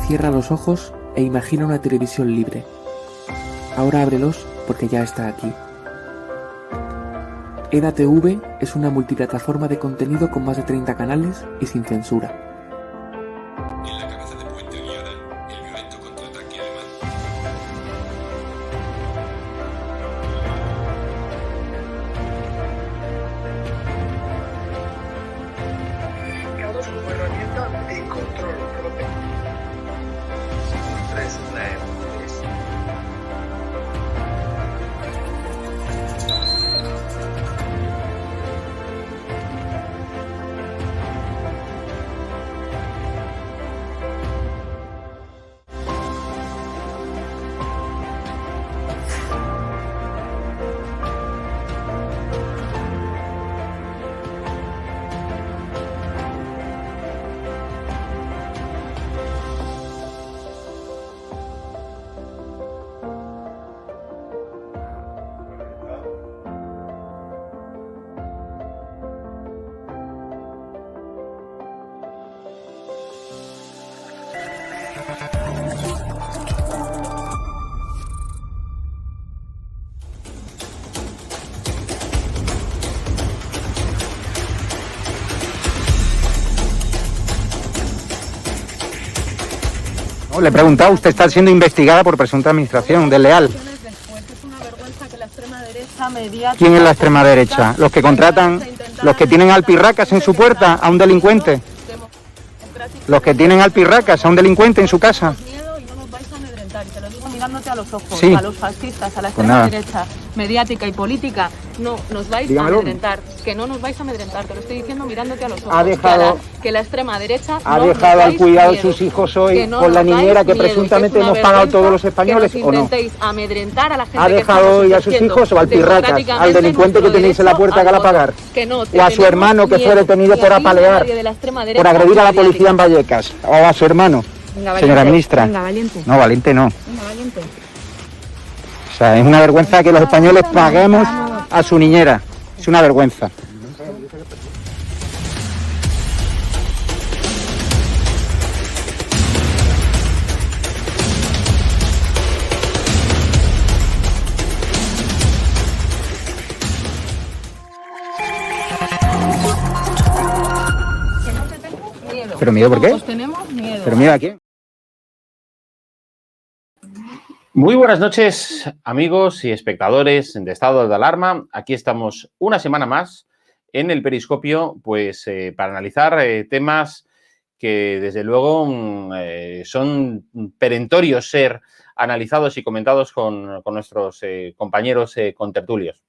Cierra los ojos e imagina una televisión libre. Ahora ábrelos porque ya está aquí. EDATV es una multiplataforma de contenido con más de 30 canales y sin censura. En la cabeza de Puente Viana, el violento contraataque alemán. Como herramienta de control propio. 3, 3. No, le he preguntado, usted está siendo investigada por presunta administración desleal. ¿Quién es la extrema derecha? ¿Los que contratan, los que tienen alpirracas en su puerta a un delincuente? ¿Los que tienen alpirracas a un delincuente en su casa? Te lo digo mirándote a los ojos, Sí. a los fascistas, a la Pues extrema nada. derecha, mediática y política. No nos vais Dígamelo. a amedrentar, que no nos vais a amedrentar, te lo estoy diciendo mirándote a los ojos. Ha dejado- que la extrema derecha ¿Ha no nos dejado al dais cuidado de miedo, sus hijos hoy que no con la nos dais niñera que miedo, presuntamente es una hemos pagado vergüenza todos los españoles que o no? intentéis amedrentar a la gente ¿Ha que dejado estamos hoy a sus ejerciendo hijos o al pirracas, al democráticamente delincuente que nuestro tenéis en la derecho puerta al que la voto? pagar? Que no, ¿O a su tenemos hermano que fue miedo, detenido ni por a ti, ni a apalear, nadie de la extrema por derecha, agredir a la ni policía en mediática. Vallecas? ¿O a su hermano? Venga, valiente, Señora ministra. Venga, valiente. No, valiente no. Venga, valiente. O sea, es una vergüenza que los españoles paguemos a su niñera. Es una vergüenza. Miedo. ¿Pero miedo por qué? Todos tenemos miedo. ¿Pero miedo a quién? Muy buenas noches, amigos y espectadores de Estado de Alarma. Aquí estamos una semana más en el Periscopio, pues para analizar temas que desde luego son perentorios ser analizados y comentados con nuestros compañeros contertulios.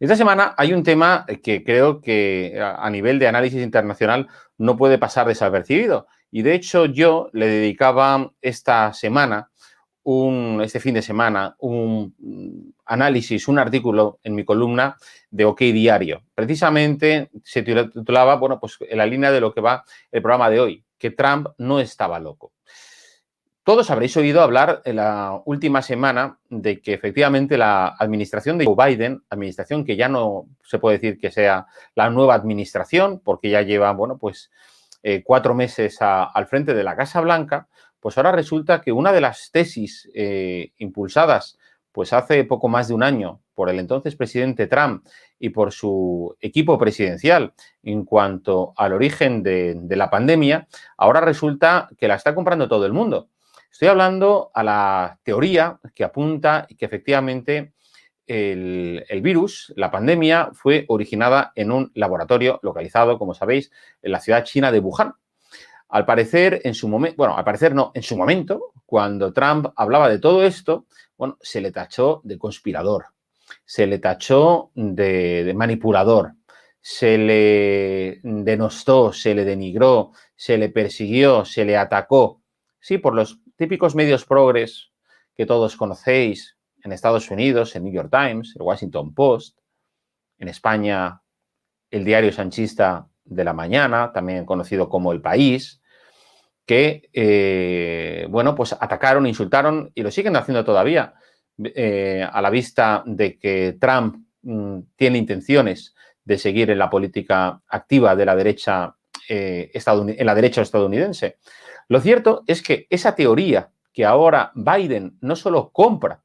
Esta semana hay un tema que creo que a nivel de análisis internacional no puede pasar desapercibido. Y de hecho yo le dedicaba esta semana, este fin de semana, un análisis, un artículo en mi columna de OK Diario. Precisamente se titulaba, bueno, pues en la línea de lo que va el programa de hoy, que Trump no estaba loco. Todos habréis oído hablar en la última semana de que efectivamente la administración de Joe Biden, administración que ya no se puede decir que sea la nueva administración, porque ya lleva, bueno, pues 4 meses al frente de la Casa Blanca, pues ahora resulta que una de las tesis impulsadas pues hace poco más de un año por el entonces presidente Trump y por su equipo presidencial en cuanto al origen de la pandemia, ahora resulta que la está comprando todo el mundo. Estoy hablando a la teoría que apunta que efectivamente el virus, la pandemia, fue originada en un laboratorio localizado, como sabéis, en la ciudad china de Wuhan. Al parecer, en su momento, bueno, al parecer no, en su momento, cuando Trump hablaba de todo esto, bueno, se le tachó de conspirador, se le tachó de manipulador, se le denostó, se le denigró, se le persiguió, se le atacó. Sí, por los típicos medios progres que todos conocéis en Estados Unidos, el New York Times, el Washington Post, en España, el diario sanchista de la mañana, también conocido como El País, que, bueno, pues atacaron, insultaron y lo siguen haciendo todavía a la vista de que Trump tiene intenciones de seguir en la política activa de la derecha, en la derecha estadounidense. Lo cierto es que esa teoría que ahora Biden no solo compra,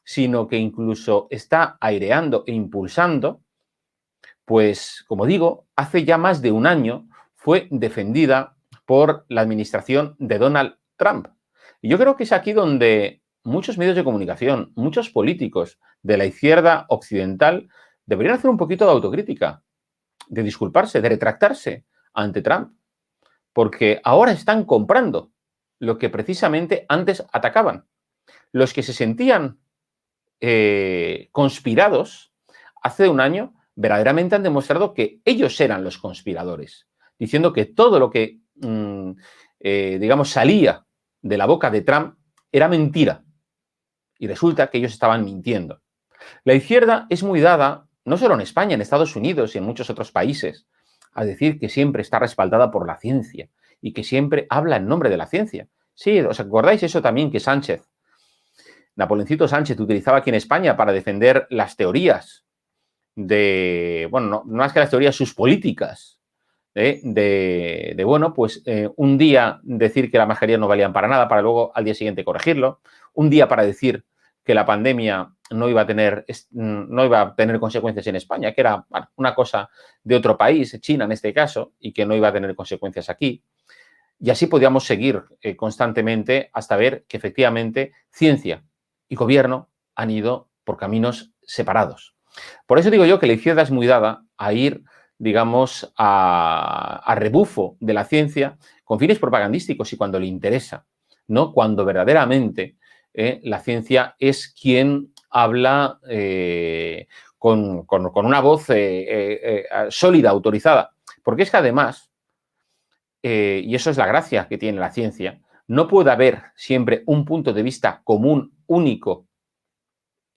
sino que incluso está aireando e impulsando, pues, como digo, hace ya más de un año fue defendida por la administración de Donald Trump. Y yo creo que es aquí donde muchos medios de comunicación, muchos políticos de la izquierda occidental deberían hacer un poquito de autocrítica, de disculparse, de retractarse ante Trump, porque ahora están comprando lo que precisamente antes atacaban. Los que se sentían conspirados hace un año verdaderamente han demostrado que ellos eran los conspiradores, diciendo que todo lo que, digamos, salía de la boca de Trump era mentira. Y resulta que ellos estaban mintiendo. La izquierda es muy dada, no solo en España, en Estados Unidos y en muchos otros países, a decir que siempre está respaldada por la ciencia y que siempre habla en nombre de la ciencia. Sí, ¿os acordáis eso también que Napoleoncito Sánchez utilizaba aquí en España para defender las teorías de, bueno, no más que las teorías, sus políticas, bueno, pues un día decir que las mascarillas no valían para nada, para luego al día siguiente corregirlo, un día para decir que la pandemia no iba a tener consecuencias en España, que era, bueno, una cosa de otro país, China en este caso, y que no iba a tener consecuencias aquí. Y así podíamos seguir constantemente hasta ver que efectivamente ciencia y gobierno han ido por caminos separados. Por eso digo yo que la izquierda es muy dada a ir, digamos, a rebufo de la ciencia con fines propagandísticos y cuando le interesa, no cuando verdaderamente la ciencia es quien habla con una voz sólida, autorizada. Porque es que además, y eso es la gracia que tiene la ciencia, no puede haber siempre un punto de vista común, único,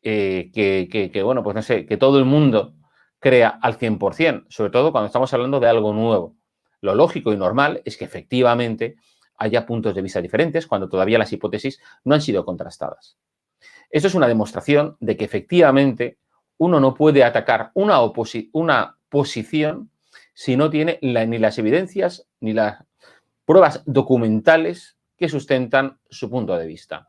bueno, pues no sé, que todo el mundo crea al 100%, sobre todo cuando estamos hablando de algo nuevo. Lo lógico y normal es que efectivamente haya puntos de vista diferentes cuando todavía las hipótesis no han sido contrastadas. Esto es una demostración de que efectivamente uno no puede atacar una posición si no tiene ni las evidencias ni las pruebas documentales que sustentan su punto de vista.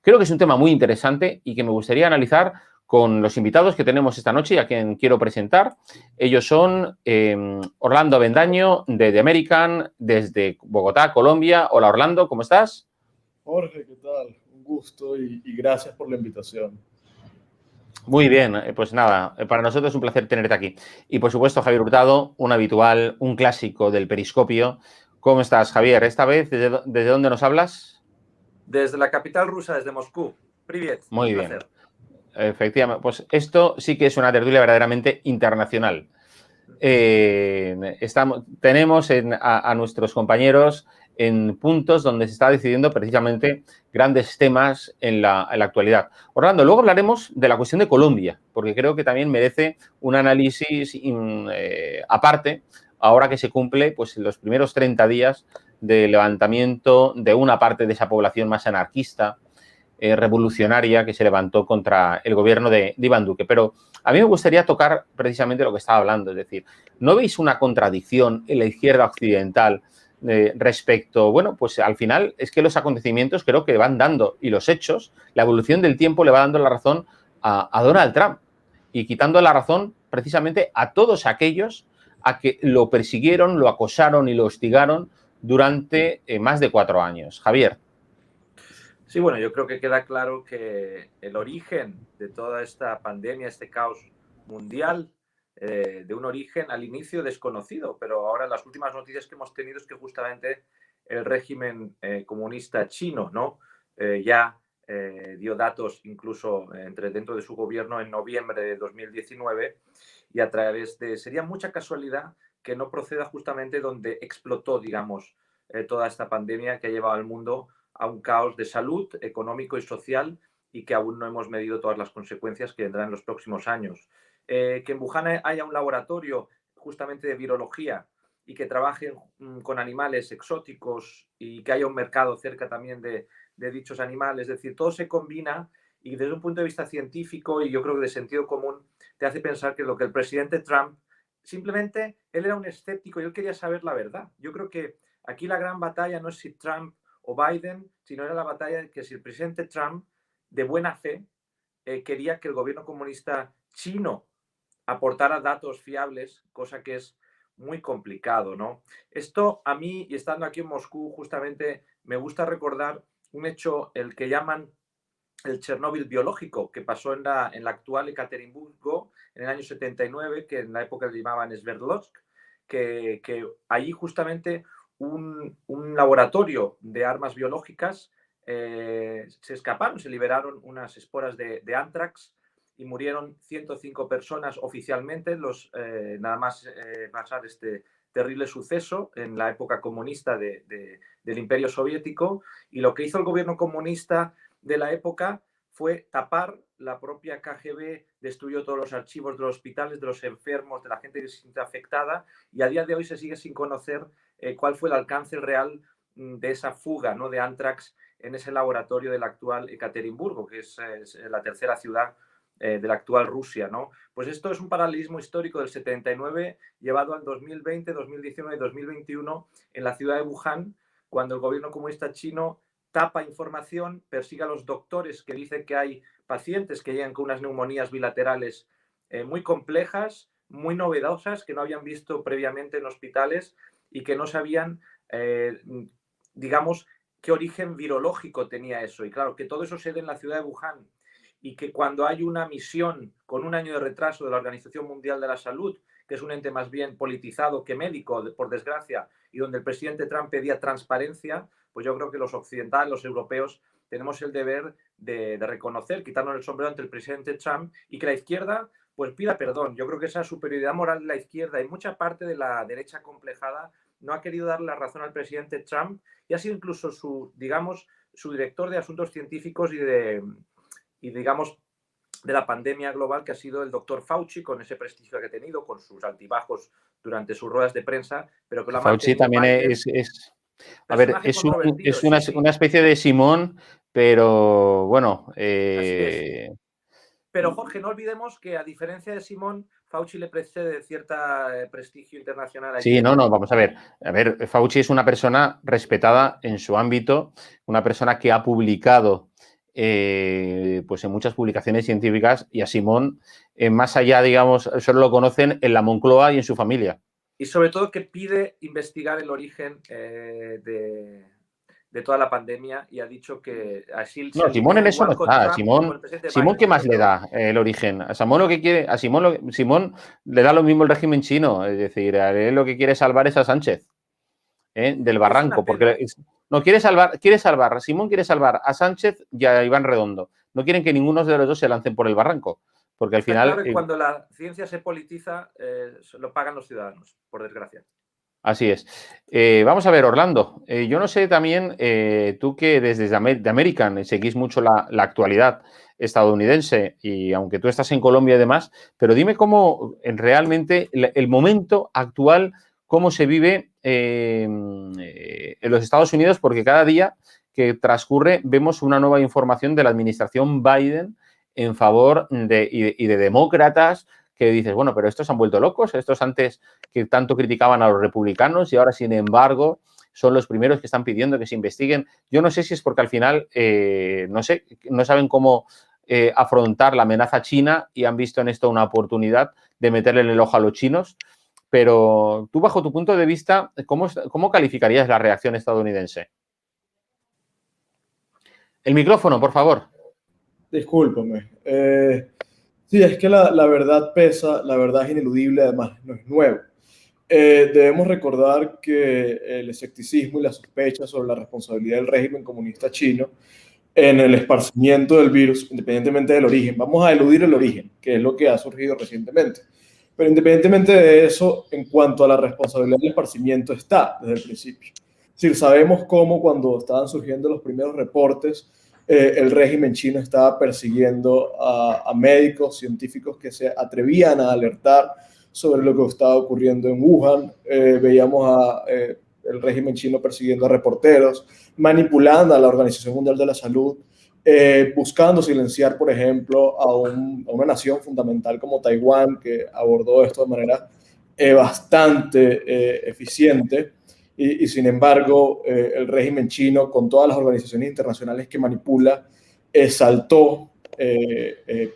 Creo que es un tema muy interesante y que me gustaría analizar con los invitados que tenemos esta noche y a quien quiero presentar. Ellos son Orlando Avendaño, de The American, desde Bogotá, Colombia. Hola, Orlando, ¿cómo estás? Jorge, ¿qué tal? Un gusto y gracias por la invitación. Muy bien, pues nada, para nosotros es un placer tenerte aquí. Y por supuesto, Javier Hurtado, un habitual, un clásico del Periscopio. ¿Cómo estás, Javier? Esta vez, ¿desde dónde nos hablas? Desde la capital rusa, desde Moscú. Privet. Muy bien. Efectivamente, pues esto sí que es una tertulia verdaderamente internacional. Tenemos a nuestros compañeros en puntos donde se está decidiendo precisamente grandes temas en la actualidad. Orlando, luego hablaremos de la cuestión de Colombia, porque creo que también merece un análisis aparte, ahora que se cumple pues, los primeros 30 días de levantamiento de una parte de esa población más anarquista, revolucionaria, que se levantó contra el gobierno de Iván Duque. Pero a mí me gustaría tocar precisamente lo que estaba hablando, es decir, ¿no veis una contradicción en la izquierda occidental respecto, bueno, pues al final es que los acontecimientos creo que van dando, y los hechos, la evolución del tiempo le va dando la razón a Donald Trump y quitando la razón precisamente a todos aquellos a que lo persiguieron, lo acosaron y lo hostigaron durante más de 4 años? Javier. Sí, bueno, yo creo que queda claro que el origen de toda esta pandemia, este caos mundial, de un origen al inicio desconocido, pero ahora las últimas noticias que hemos tenido es que justamente el régimen comunista chino, ¿no? Ya dio datos incluso dentro de su gobierno en noviembre de 2019 y a través de... Sería mucha casualidad que no proceda justamente donde explotó, digamos, toda esta pandemia que ha llevado al mundo a un caos de salud, económico y social y que aún no hemos medido todas las consecuencias que vendrán en los próximos años. Que en Wuhan haya un laboratorio justamente de virología y que trabajen con animales exóticos y que haya un mercado cerca también de dichos animales, es decir, todo se combina y desde un punto de vista científico y yo creo que de sentido común te hace pensar que lo que el presidente Trump simplemente él era un escéptico y él quería saber la verdad. Yo creo que aquí la gran batalla no es si Trump o Biden, sino era la batalla de que si el presidente Trump, de buena fe, quería que el gobierno comunista chino aportara datos fiables, cosa que es muy complicado, ¿no? Esto a mí, y estando aquí en Moscú, justamente me gusta recordar un hecho, el que llaman el Chernóbil biológico, que pasó en la actual Ekaterimburgo en el año 79, que en la época le llamaban Sverdlovsk, que allí justamente un laboratorio de armas biológicas se escaparon, se liberaron unas esporas de anthrax y murieron 105 personas oficialmente, nada más pasar este terrible suceso en la época comunista del Imperio Soviético. Y lo que hizo el gobierno comunista de la época fue tapar. La propia KGB destruyó todos los archivos de los hospitales, de los enfermos, de la gente que se siente afectada, y a día de hoy se sigue sin conocer cuál fue el alcance real de esa fuga, ¿no?, de anthrax en ese laboratorio del actual Ekaterimburgo, que es la tercera ciudad de la actual Rusia, ¿no? Pues esto es un paralelismo histórico del 79 llevado al 2020, 2019 y 2021 en la ciudad de Wuhan, cuando el gobierno comunista chino tapa información, persigue a los doctores que dicen que hay pacientes que llegan con unas neumonías bilaterales muy complejas, muy novedosas, que no habían visto previamente en hospitales y que no sabían, digamos, qué origen virológico tenía eso. Y claro, que todo eso se dé en la ciudad de Wuhan y que cuando hay una misión con un año de retraso de la Organización Mundial de la Salud, que es un ente más bien politizado que médico, por desgracia, y donde el presidente Trump pedía transparencia, pues yo creo que los occidentales, los europeos, tenemos el deber de reconocer, quitarnos el sombrero ante el presidente Trump y que la izquierda pues pida perdón. Yo creo que esa superioridad moral de la izquierda y mucha parte de la derecha acomplejada no ha querido darle la razón al presidente Trump y ha sido incluso su director de asuntos científicos y digamos, de la pandemia global, que ha sido el doctor Fauci, con ese prestigio que ha tenido, con sus altibajos durante sus ruedas de prensa, pero que lo ha Fauci también Biden, a ver, es una especie de Simón, pero bueno. Así es. Pero Jorge, no olvidemos que a diferencia de Simón, Fauci le precede cierto prestigio internacional. Sí, no, vamos a ver. A ver, Fauci es una persona respetada en su ámbito, una persona que ha publicado pues en muchas publicaciones científicas, y a Simón, más allá, digamos, solo lo conocen en la Moncloa y en su familia. Y sobre todo que pide investigar el origen de toda la pandemia y ha dicho que así... No, Simón en eso no está. Simón, ¿qué más le da el origen? A Simón lo que quiere, Simón le da lo mismo el régimen chino, es decir, a él lo que quiere salvar es a Sánchez del barranco, porque no quiere salvar, Simón quiere salvar a Sánchez y a Iván Redondo. No quieren que ninguno de los dos se lancen por el barranco, porque al final... Claro que cuando la ciencia se politiza, lo pagan los ciudadanos, por desgracia. Así es. Vamos a ver, Orlando, yo no sé también, tú que desde The American seguís mucho la actualidad estadounidense, y aunque tú estás en Colombia y demás, pero dime cómo realmente el momento actual, cómo se vive en los Estados Unidos, porque cada día que transcurre vemos una nueva información de la administración Biden en favor de demócratas, que dices, bueno, pero estos se han vuelto locos, estos antes que tanto criticaban a los republicanos y ahora, sin embargo, son los primeros que están pidiendo que se investiguen. Yo no sé si es porque al final, no saben cómo afrontar la amenaza china y han visto en esto una oportunidad de meterle en el ojo a los chinos, pero tú, bajo tu punto de vista, ¿cómo calificarías la reacción estadounidense? El micrófono, por favor. Discúlpame. Sí, es que la verdad pesa, la verdad es ineludible, además no es nuevo. Debemos recordar que el escepticismo y la sospecha sobre la responsabilidad del régimen comunista chino en el esparcimiento del virus, independientemente del origen, vamos a eludir el origen, que es lo que ha surgido recientemente. Pero independientemente de eso, en cuanto a la responsabilidad del esparcimiento está desde el principio. Es decir, sabemos cómo cuando estaban surgiendo los primeros reportes, el régimen chino estaba persiguiendo a médicos, científicos que se atrevían a alertar sobre lo que estaba ocurriendo en Wuhan. Veíamos el régimen chino persiguiendo a reporteros, manipulando a la Organización Mundial de la Salud, buscando silenciar, por ejemplo, a una nación fundamental como Taiwán, que abordó esto de manera bastante eficiente y sin embargo el régimen chino, con todas las organizaciones internacionales que manipula, saltó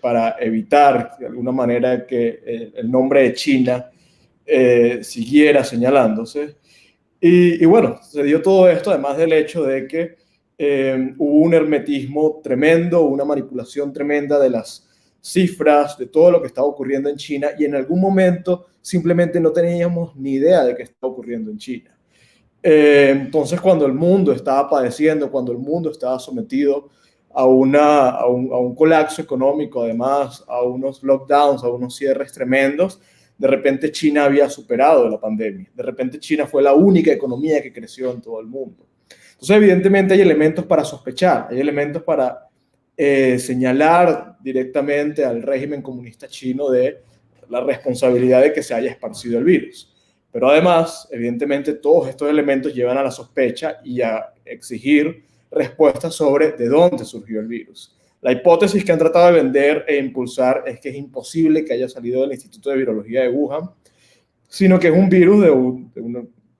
para evitar de alguna manera que el nombre de China siguiera señalándose. Y bueno, se dio todo esto además del hecho de que hubo un hermetismo tremendo, una manipulación tremenda de las cifras, de todo lo que estaba ocurriendo en China, y en algún momento simplemente no teníamos ni idea de qué estaba ocurriendo en China. Entonces, cuando el mundo estaba padeciendo, cuando el mundo estaba sometido a un colapso económico, además a unos lockdowns, a unos cierres tremendos, de repente China había superado la pandemia. De repente China fue la única economía que creció en todo el mundo. Entonces, evidentemente hay elementos para sospechar, hay elementos para señalar directamente al régimen comunista chino de la responsabilidad de que se haya esparcido el virus. Pero además, evidentemente, todos estos elementos llevan a la sospecha y a exigir respuestas sobre de dónde surgió el virus. La hipótesis que han tratado de vender e impulsar es que es imposible que haya salido del Instituto de Virología de Wuhan, sino que es un virus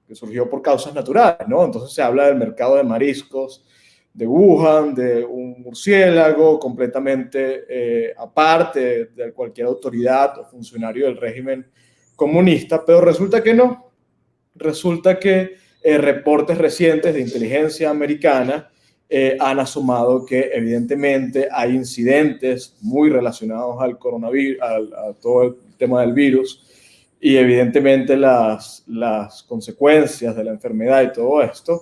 que surgió por causas naturales, ¿no? Entonces se habla del mercado de mariscos de Wuhan, de un murciélago completamente aparte de cualquier autoridad o funcionario del régimen comunista, pero resulta que no. Resulta que reportes recientes de inteligencia americana han asomado que evidentemente hay incidentes muy relacionados al coronavirus, a todo el tema del virus, y evidentemente las consecuencias de la enfermedad y todo esto,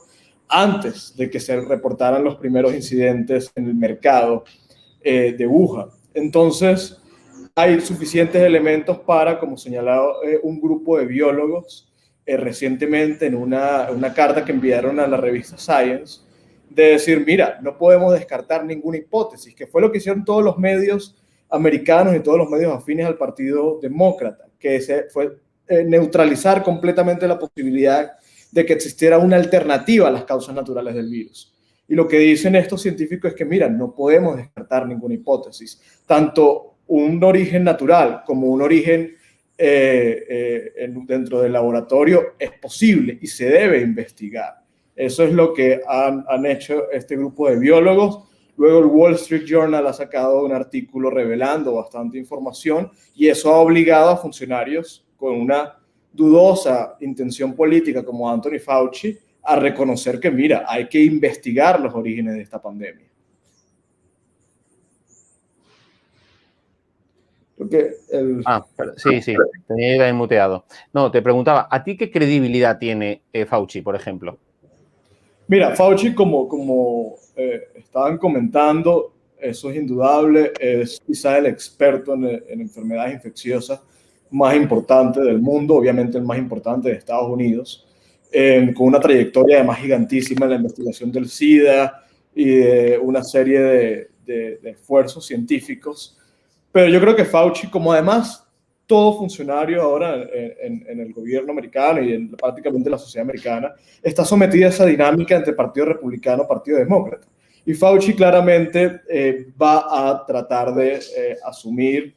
antes de que se reportaran los primeros incidentes en el mercado de Wuhan. Entonces, hay suficientes elementos para, como señalado un grupo de biólogos recientemente en una carta que enviaron a la revista Science, de decir, mira, no podemos descartar ninguna hipótesis, que fue lo que hicieron todos los medios americanos y todos los medios afines al Partido Demócrata, que fue neutralizar completamente la posibilidad de que existiera una alternativa a las causas naturales del virus. Y lo que dicen estos científicos es que, mira, no podemos descartar ninguna hipótesis. Tanto un origen natural como un origen dentro del laboratorio es posible y se debe investigar. Eso es lo que han hecho este grupo de biólogos. Luego el Wall Street Journal ha sacado un artículo revelando bastante información y eso ha obligado a funcionarios con una dudosa intención política como Anthony Fauci a reconocer que, mira, hay que investigar los orígenes de esta pandemia. Sí, tenía ahí muteado. No, te preguntaba, ¿a ti qué credibilidad tiene Fauci, por ejemplo? Mira, Fauci, como estaban comentando, eso es indudable, es quizá el experto en enfermedades infecciosas más importante del mundo, obviamente el más importante de Estados Unidos, con una trayectoria además gigantísima en la investigación del SIDA y de una serie de esfuerzos científicos. Pero yo creo que Fauci, como además todo funcionario ahora en el gobierno americano y en prácticamente la sociedad americana, está sometido a esa dinámica entre Partido Republicano y Partido Demócrata. Y Fauci claramente va a tratar de asumir,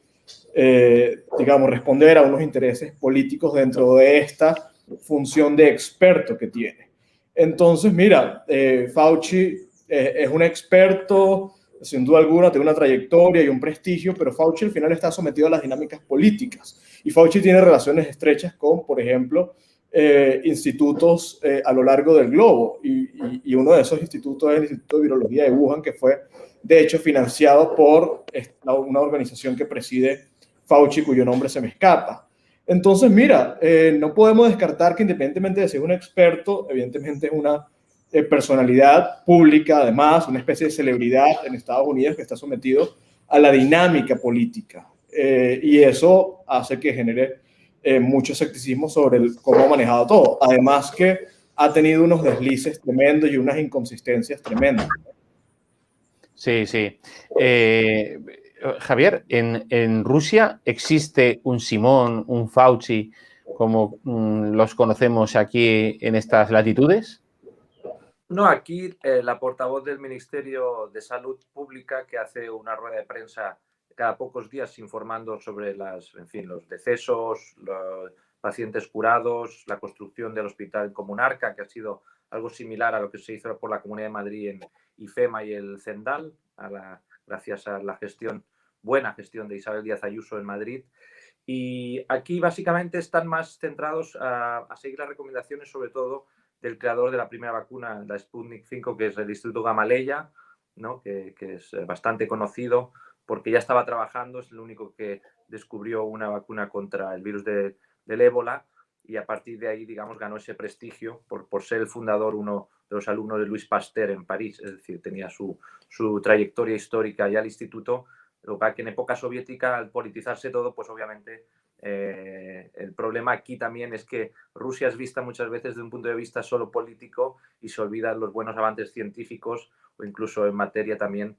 digamos, responder a unos intereses políticos dentro de esta función de experto que tiene. Entonces, mira, Fauci es un experto, sin duda alguna, tiene una trayectoria y un prestigio, pero Fauci al final está sometido a las dinámicas políticas. Y Fauci tiene relaciones estrechas con, por ejemplo, institutos a lo largo del globo. Y uno de esos institutos es el Instituto de Virología de Wuhan, que fue, de hecho, financiado por una organización que preside Fauci, cuyo nombre se me escapa. Entonces, mira, no podemos descartar que independientemente de ser un experto, evidentemente es una personalidad pública, además, una especie de celebridad en Estados Unidos que está sometido a la dinámica política. Y eso hace que genere mucho escepticismo sobre cómo ha manejado todo. Además que ha tenido unos deslices tremendos y unas inconsistencias tremendas. Sí. Javier, ¿en Rusia existe un Simón, un Fauci, como los conocemos aquí en estas latitudes? No, aquí la portavoz del Ministerio de Salud Pública, que hace una rueda de prensa cada pocos días informando sobre los decesos, pacientes curados, la construcción del hospital Comunarca, que ha sido algo similar a lo que se hizo por la Comunidad de Madrid en IFEMA y el Zendal, gracias a la buena gestión de Isabel Díaz Ayuso en Madrid. Y aquí básicamente están más centrados a seguir las recomendaciones, sobre todo del creador de la primera vacuna, la Sputnik 5, que es el Instituto Gamaleya, ¿no? que es bastante conocido porque ya estaba trabajando, es el único que descubrió una vacuna contra el virus del ébola, y a partir de ahí, digamos, ganó ese prestigio por ser el fundador, uno de los alumnos de Louis Pasteur en París, es decir, tenía su trayectoria histórica ya al instituto. Lo que en época soviética, al politizarse todo, pues obviamente el problema aquí también es que Rusia es vista muchas veces desde un punto de vista solo político y se olvidan los buenos avances científicos o incluso en materia también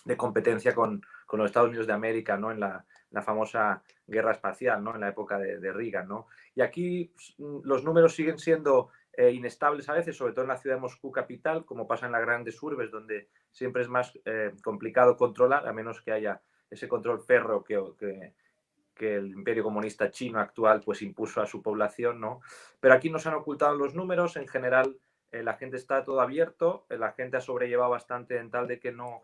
de competencia con los Estados Unidos de América, ¿no? En la famosa guerra espacial, ¿no? En la época de Reagan, ¿no? Y aquí los números siguen siendo inestables a veces, sobre todo en la ciudad de Moscú capital, como pasa en las grandes urbes, donde siempre es más complicado controlar, a menos que haya ese control férreo que el Imperio Comunista Chino actual pues impuso a su población, ¿no? Pero aquí no se han ocultado los números, en general la gente está todo abierto, la gente ha sobrellevado bastante en tal de que no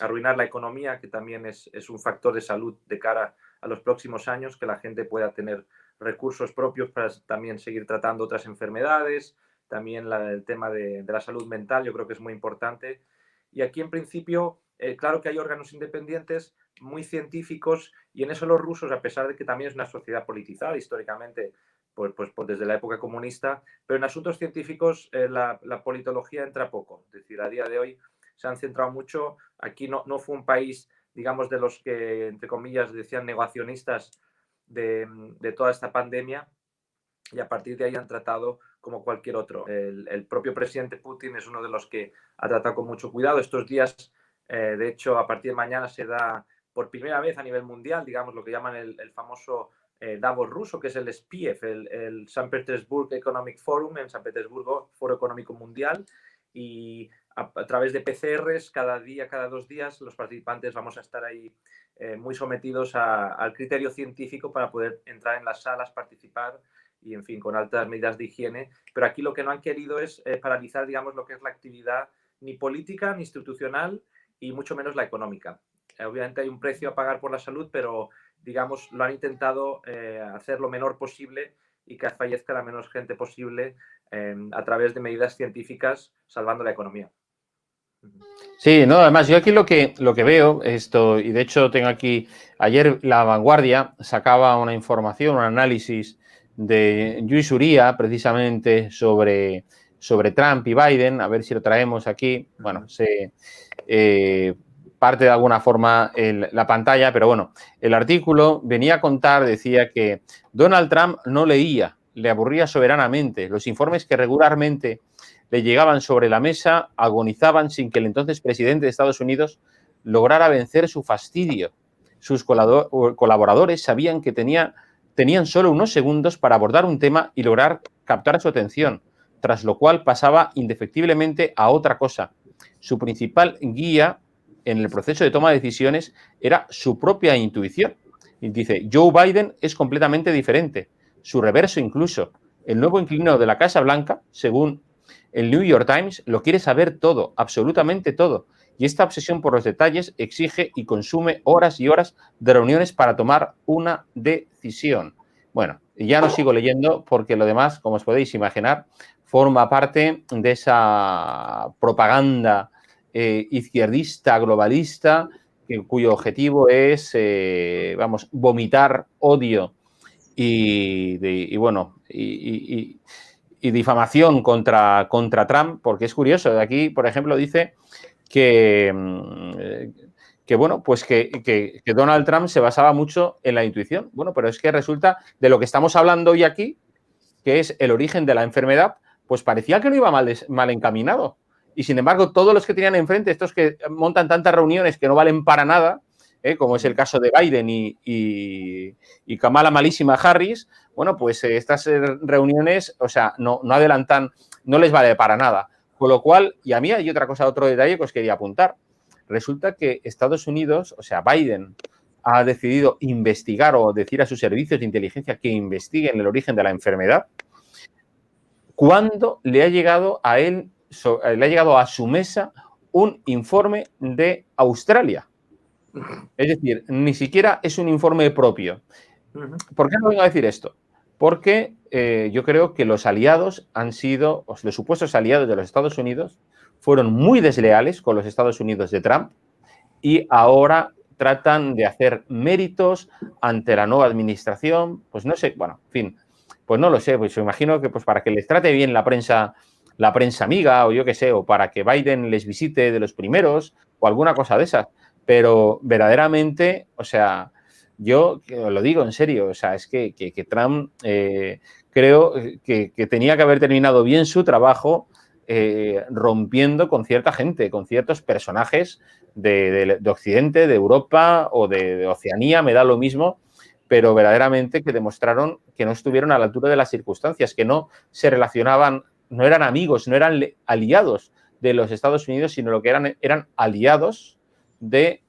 arruinar la economía, que también es un factor de salud de cara a los próximos años, que la gente pueda tener recursos propios para también seguir tratando otras enfermedades, también el tema de la salud mental, yo creo que es muy importante. Y aquí, en principio, claro que hay órganos independientes muy científicos, y en eso los rusos, a pesar de que también es una sociedad politizada históricamente, pues desde la época comunista, pero en asuntos científicos la politología entra poco. Es decir, a día de hoy se han centrado mucho. Aquí no fue un país, digamos, de los que, entre comillas, decían negacionistas de toda esta pandemia, y a partir de ahí han tratado como cualquier otro. El propio presidente Putin es uno de los que ha tratado con mucho cuidado. Estos días, de hecho, a partir de mañana se da por primera vez a nivel mundial, digamos, lo que llaman el famoso Davos ruso, que es el SPIEF, el San Petersburg Economic Forum, en San Petersburgo, Foro Económico Mundial, y a través de PCRs, cada día, cada 2 días, los participantes vamos a estar ahí muy sometidos al criterio científico para poder entrar en las salas, participar y, en fin, con altas medidas de higiene. Pero aquí lo que no han querido es paralizar, digamos, lo que es la actividad ni política, ni institucional, y mucho menos la económica. Obviamente hay un precio a pagar por la salud, pero, digamos, lo han intentado hacer lo menor posible y que fallezca la menos gente posible a través de medidas científicas, salvando la economía. Sí, no, además yo aquí lo que veo esto, y de hecho tengo aquí, ayer La Vanguardia sacaba una información, un análisis de Lluís Uría, precisamente sobre Trump y Biden, a ver si lo traemos aquí. Bueno, se parte de alguna forma la pantalla, pero bueno, el artículo venía a contar, decía que Donald Trump no leía, le aburría soberanamente. Los informes que regularmente le llegaban sobre la mesa agonizaban sin que el entonces presidente de Estados Unidos lograra vencer su fastidio. Sus colaboradores sabían que tenían solo unos segundos para abordar un tema y lograr captar su atención, tras lo cual pasaba indefectiblemente a otra cosa. Su principal guía en el proceso de toma de decisiones era su propia intuición. Y dice, Joe Biden es completamente diferente, su reverso incluso. El nuevo inquilino de la Casa Blanca, según el New York Times, lo quiere saber todo, absolutamente todo. Y esta obsesión por los detalles exige y consume horas y horas de reuniones para tomar una decisión. Bueno, ya no sigo leyendo porque lo demás, como os podéis imaginar, forma parte de esa propaganda izquierdista, globalista, cuyo objetivo es, vomitar odio y difamación contra Trump, porque es curioso. De aquí, por ejemplo, dice que Donald Trump se basaba mucho en la intuición. Bueno, pero es que resulta de lo que estamos hablando hoy aquí, que es el origen de la enfermedad, pues parecía que no iba mal encaminado. Y sin embargo, todos los que tenían enfrente, estos que montan tantas reuniones que no valen para nada, como es el caso de Biden y Kamala malísima Harris, bueno, pues estas reuniones, o sea, no adelantan, no les vale para nada. Con lo cual, y a mí hay otro detalle que os quería apuntar. Resulta que Estados Unidos, o sea, Biden, ha decidido investigar o decir a sus servicios de inteligencia que investiguen el origen de la enfermedad, cuando le ha llegado a él, le ha llegado a su mesa un informe de Australia. Es decir, ni siquiera es un informe propio. ¿Por qué no vengo a decir esto? Porque yo creo que los aliados han sido, los supuestos aliados de los Estados Unidos, fueron muy desleales con los Estados Unidos de Trump y ahora tratan de hacer méritos ante la nueva administración. Pues no sé, bueno, en fin, pues no lo sé, pues me imagino que pues para que les trate bien la prensa amiga o yo qué sé, o para que Biden les visite de los primeros o alguna cosa de esas. Pero verdaderamente, o sea, yo lo digo en serio, o sea, es que Trump creo que tenía que haber terminado bien su trabajo rompiendo con cierta gente, con ciertos personajes de Occidente, de Europa o de Oceanía, me da lo mismo, pero verdaderamente que demostraron que no estuvieron a la altura de las circunstancias, que no se relacionaban, no eran amigos, no eran aliados de los Estados Unidos, sino lo que eran aliados de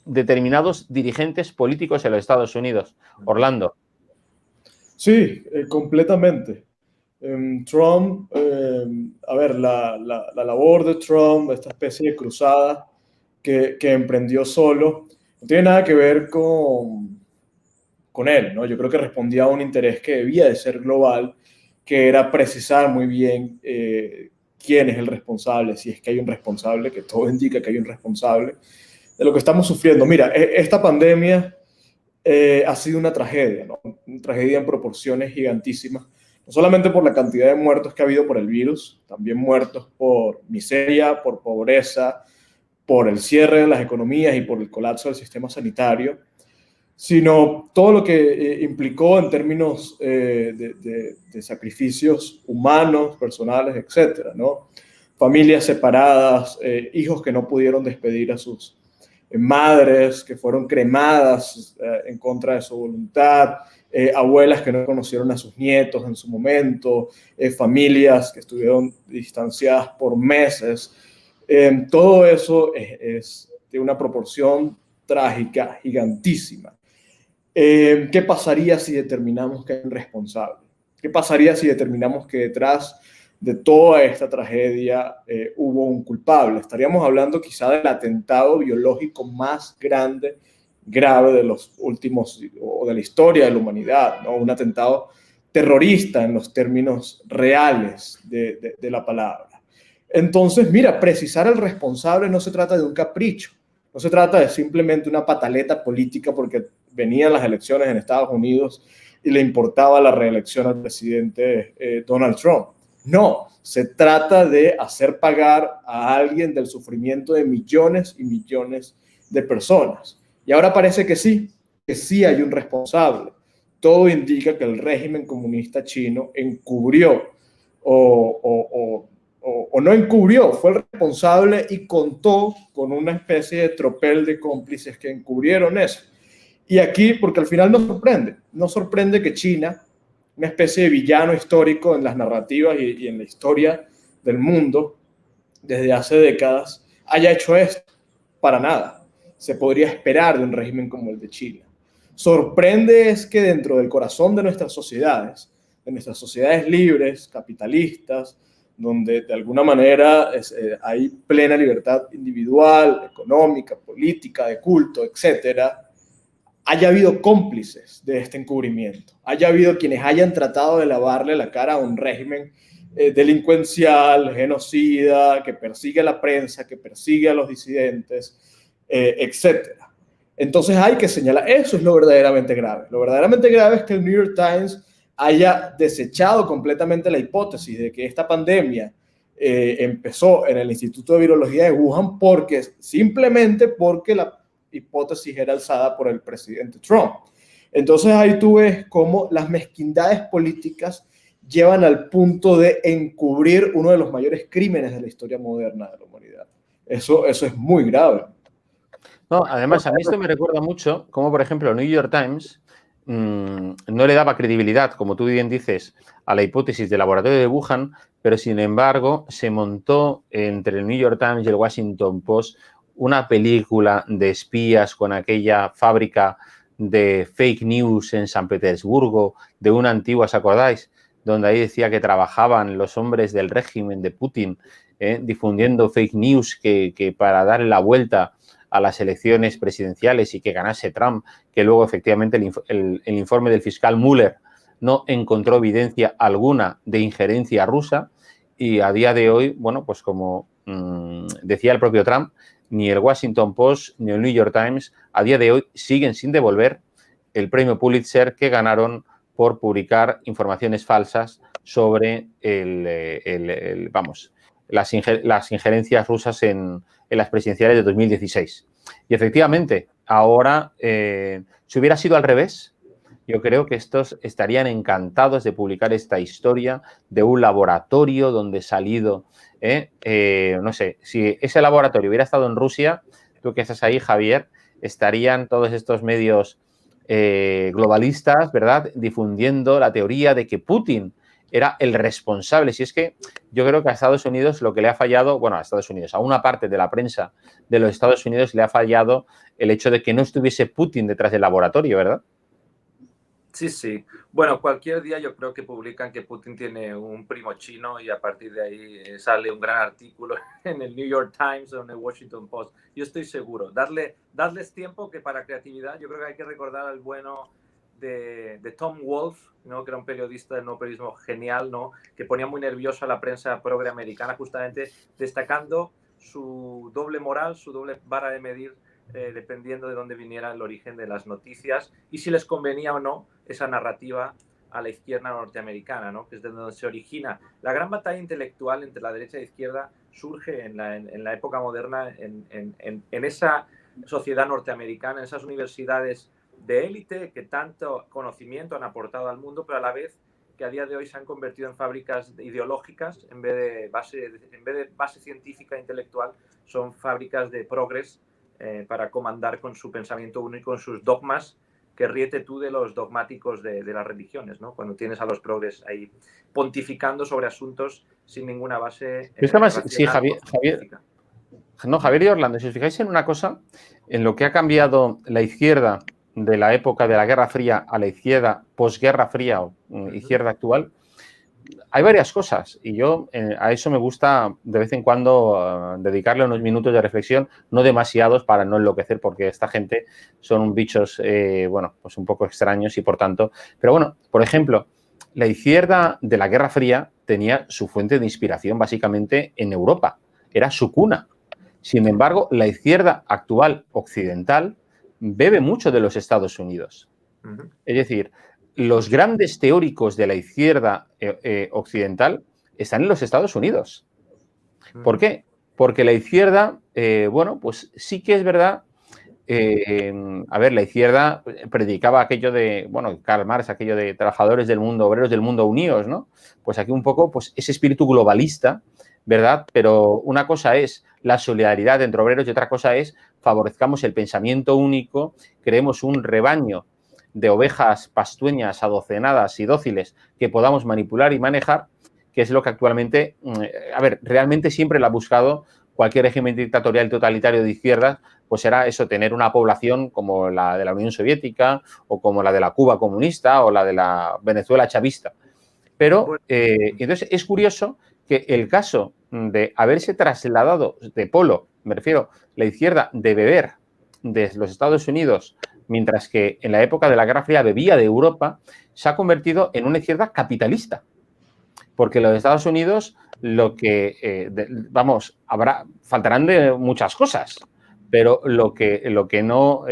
determinados dirigentes políticos en los Estados Unidos. Orlando. Sí, completamente. Trump, a ver, la labor de Trump, esta especie de cruzada que emprendió solo, no tiene nada que ver con él, ¿no? Yo creo que respondía a un interés que debía de ser global, que era precisar muy bien quién es el responsable, si es que hay un responsable, que todo indica que hay un responsable de lo que estamos sufriendo. Mira, esta pandemia ha sido una tragedia, ¿no? Una tragedia en proporciones gigantísimas, no solamente por la cantidad de muertos que ha habido por el virus, también muertos por miseria, por pobreza, por el cierre de las economías y por el colapso del sistema sanitario, sino todo lo que implicó en términos de sacrificios humanos, personales, etcétera, ¿no? Familias separadas, hijos que no pudieron despedir a sus madres, que fueron cremadas en contra de su voluntad, abuelas que no conocieron a sus nietos en su momento, familias que estuvieron distanciadas por meses. Todo eso es de una proporción trágica, gigantísima. ¿Qué pasaría si determinamos que hay un responsable? ¿Qué pasaría si determinamos que detrás de toda esta tragedia hubo un culpable? Estaríamos hablando quizá del atentado biológico más grave de los últimos, o de la historia de la humanidad, ¿no? Un atentado terrorista en los términos reales de la palabra. Entonces, mira, precisar al responsable no se trata de un capricho, no se trata de simplemente una pataleta política porque venían las elecciones en Estados Unidos y le importaba la reelección al presidente Donald Trump. No, se trata de hacer pagar a alguien del sufrimiento de millones y millones de personas. Y ahora parece que sí hay un responsable. Todo indica que el régimen comunista chino encubrió o no encubrió, fue el responsable y contó con una especie de tropel de cómplices que encubrieron eso. Y aquí, porque al final nos sorprende que China, una especie de villano histórico en las narrativas y en la historia del mundo desde hace décadas, haya hecho esto. Para nada. Se podría esperar de un régimen como el de China. Sorprende es que dentro del corazón de nuestras sociedades libres, capitalistas, donde de alguna manera hay plena libertad individual, económica, política, de culto, etcétera, haya habido cómplices de este encubrimiento, haya habido quienes hayan tratado de lavarle la cara a un régimen delincuencial, genocida, que persigue a la prensa, que persigue a los disidentes, etcétera. Entonces hay que señalar, eso es lo verdaderamente grave. Lo verdaderamente grave es que el New York Times haya desechado completamente la hipótesis de que esta pandemia empezó en el Instituto de Virología de Wuhan simplemente porque la hipótesis era alzada por el presidente Trump. Entonces ahí tú ves cómo las mezquindades políticas llevan al punto de encubrir uno de los mayores crímenes de la historia moderna de la humanidad. Eso es muy grave. No, además, a mí esto me recuerda mucho como, por ejemplo, el New York Times no le daba credibilidad, como tú bien dices, a la hipótesis del laboratorio de Wuhan, pero sin embargo se montó entre el New York Times y el Washington Post una película de espías con aquella fábrica de fake news en San Petersburgo, de una antigua, ¿os acordáis? Donde ahí decía que trabajaban los hombres del régimen de Putin, difundiendo fake news que para darle la vuelta a las elecciones presidenciales y que ganase Trump, que luego efectivamente el informe del fiscal Mueller no encontró evidencia alguna de injerencia rusa, y a día de hoy, bueno, pues como decía el propio Trump, ni el Washington Post ni el New York Times a día de hoy siguen sin devolver el premio Pulitzer que ganaron por publicar informaciones falsas sobre las injerencias rusas en las presidenciales de 2016. Y efectivamente, ahora, si hubiera sido al revés, yo creo que estos estarían encantados de publicar esta historia de un laboratorio donde ha salido, no sé, si ese laboratorio hubiera estado en Rusia, tú que estás ahí, Javier, estarían todos estos medios globalistas, ¿verdad?, difundiendo la teoría de que Putin era el responsable. Si es que yo creo que a Estados Unidos lo que le ha fallado, bueno, a Estados Unidos, a una parte de la prensa de los Estados Unidos le ha fallado el hecho de que no estuviese Putin detrás del laboratorio, ¿verdad? Sí, sí. Bueno, cualquier día yo creo que publican que Putin tiene un primo chino y a partir de ahí sale un gran artículo en el New York Times o en el Washington Post. Yo estoy seguro. Darles tiempo, que para creatividad yo creo que hay que recordar al bueno de Tom Wolfe, ¿no?, que era un periodista de no periodismo genial, ¿no?, que ponía muy nervioso a la prensa progre americana, justamente destacando su doble moral, su doble vara de medir, dependiendo de dónde viniera el origen de las noticias y si les convenía o no esa narrativa a la izquierda norteamericana, ¿no?, que es de donde se origina. La gran batalla intelectual entre la derecha e izquierda surge en la época moderna, en esa sociedad norteamericana, en esas universidades de élite que tanto conocimiento han aportado al mundo, pero a la vez que a día de hoy se han convertido en fábricas ideológicas en vez de base científica e intelectual. Son fábricas de progres para comandar con su pensamiento único, en sus dogmas, que ríete tú de los dogmáticos de las religiones, ¿no?, cuando tienes a los progres ahí pontificando sobre asuntos sin ninguna base. Sí, Javier, y Orlando, si os fijáis en una cosa, en lo que ha cambiado la izquierda de la época de la Guerra Fría a la izquierda posguerra fría o izquierda actual, hay varias cosas y yo a eso me gusta de vez en cuando dedicarle unos minutos de reflexión, no demasiados para no enloquecer, porque esta gente son bichos, bueno, pues un poco extraños y por tanto, pero bueno, por ejemplo, la izquierda de la Guerra Fría tenía su fuente de inspiración básicamente en Europa, era su cuna. Sin embargo, la izquierda actual occidental bebe mucho de los Estados Unidos. Es decir, los grandes teóricos de la izquierda occidental están en los Estados Unidos. ¿Por qué? Porque la izquierda, bueno, pues sí que es verdad. A ver, la izquierda predicaba aquello de, bueno, Karl Marx, aquello de trabajadores del mundo, obreros del mundo unidos, ¿no? Pues aquí un poco, pues ese espíritu globalista, ¿verdad? Pero una cosa es la solidaridad entre obreros y otra cosa es favorezcamos el pensamiento único, creemos un rebaño de ovejas pastueñas, adocenadas y dóciles que podamos manipular y manejar, que es lo que actualmente, a ver, realmente siempre lo ha buscado cualquier régimen dictatorial totalitario de izquierdas, pues era eso, tener una población como la de la Unión Soviética o como la de la Cuba comunista o la de la Venezuela chavista. Pero, entonces, es curioso que el caso de haberse trasladado de polo, me refiero, la izquierda de beber de los Estados Unidos, mientras que en la época de la Guerra Fría bebía de Europa, se ha convertido en una izquierda capitalista. Porque los Estados Unidos, lo que, faltarán de muchas cosas, pero lo que no,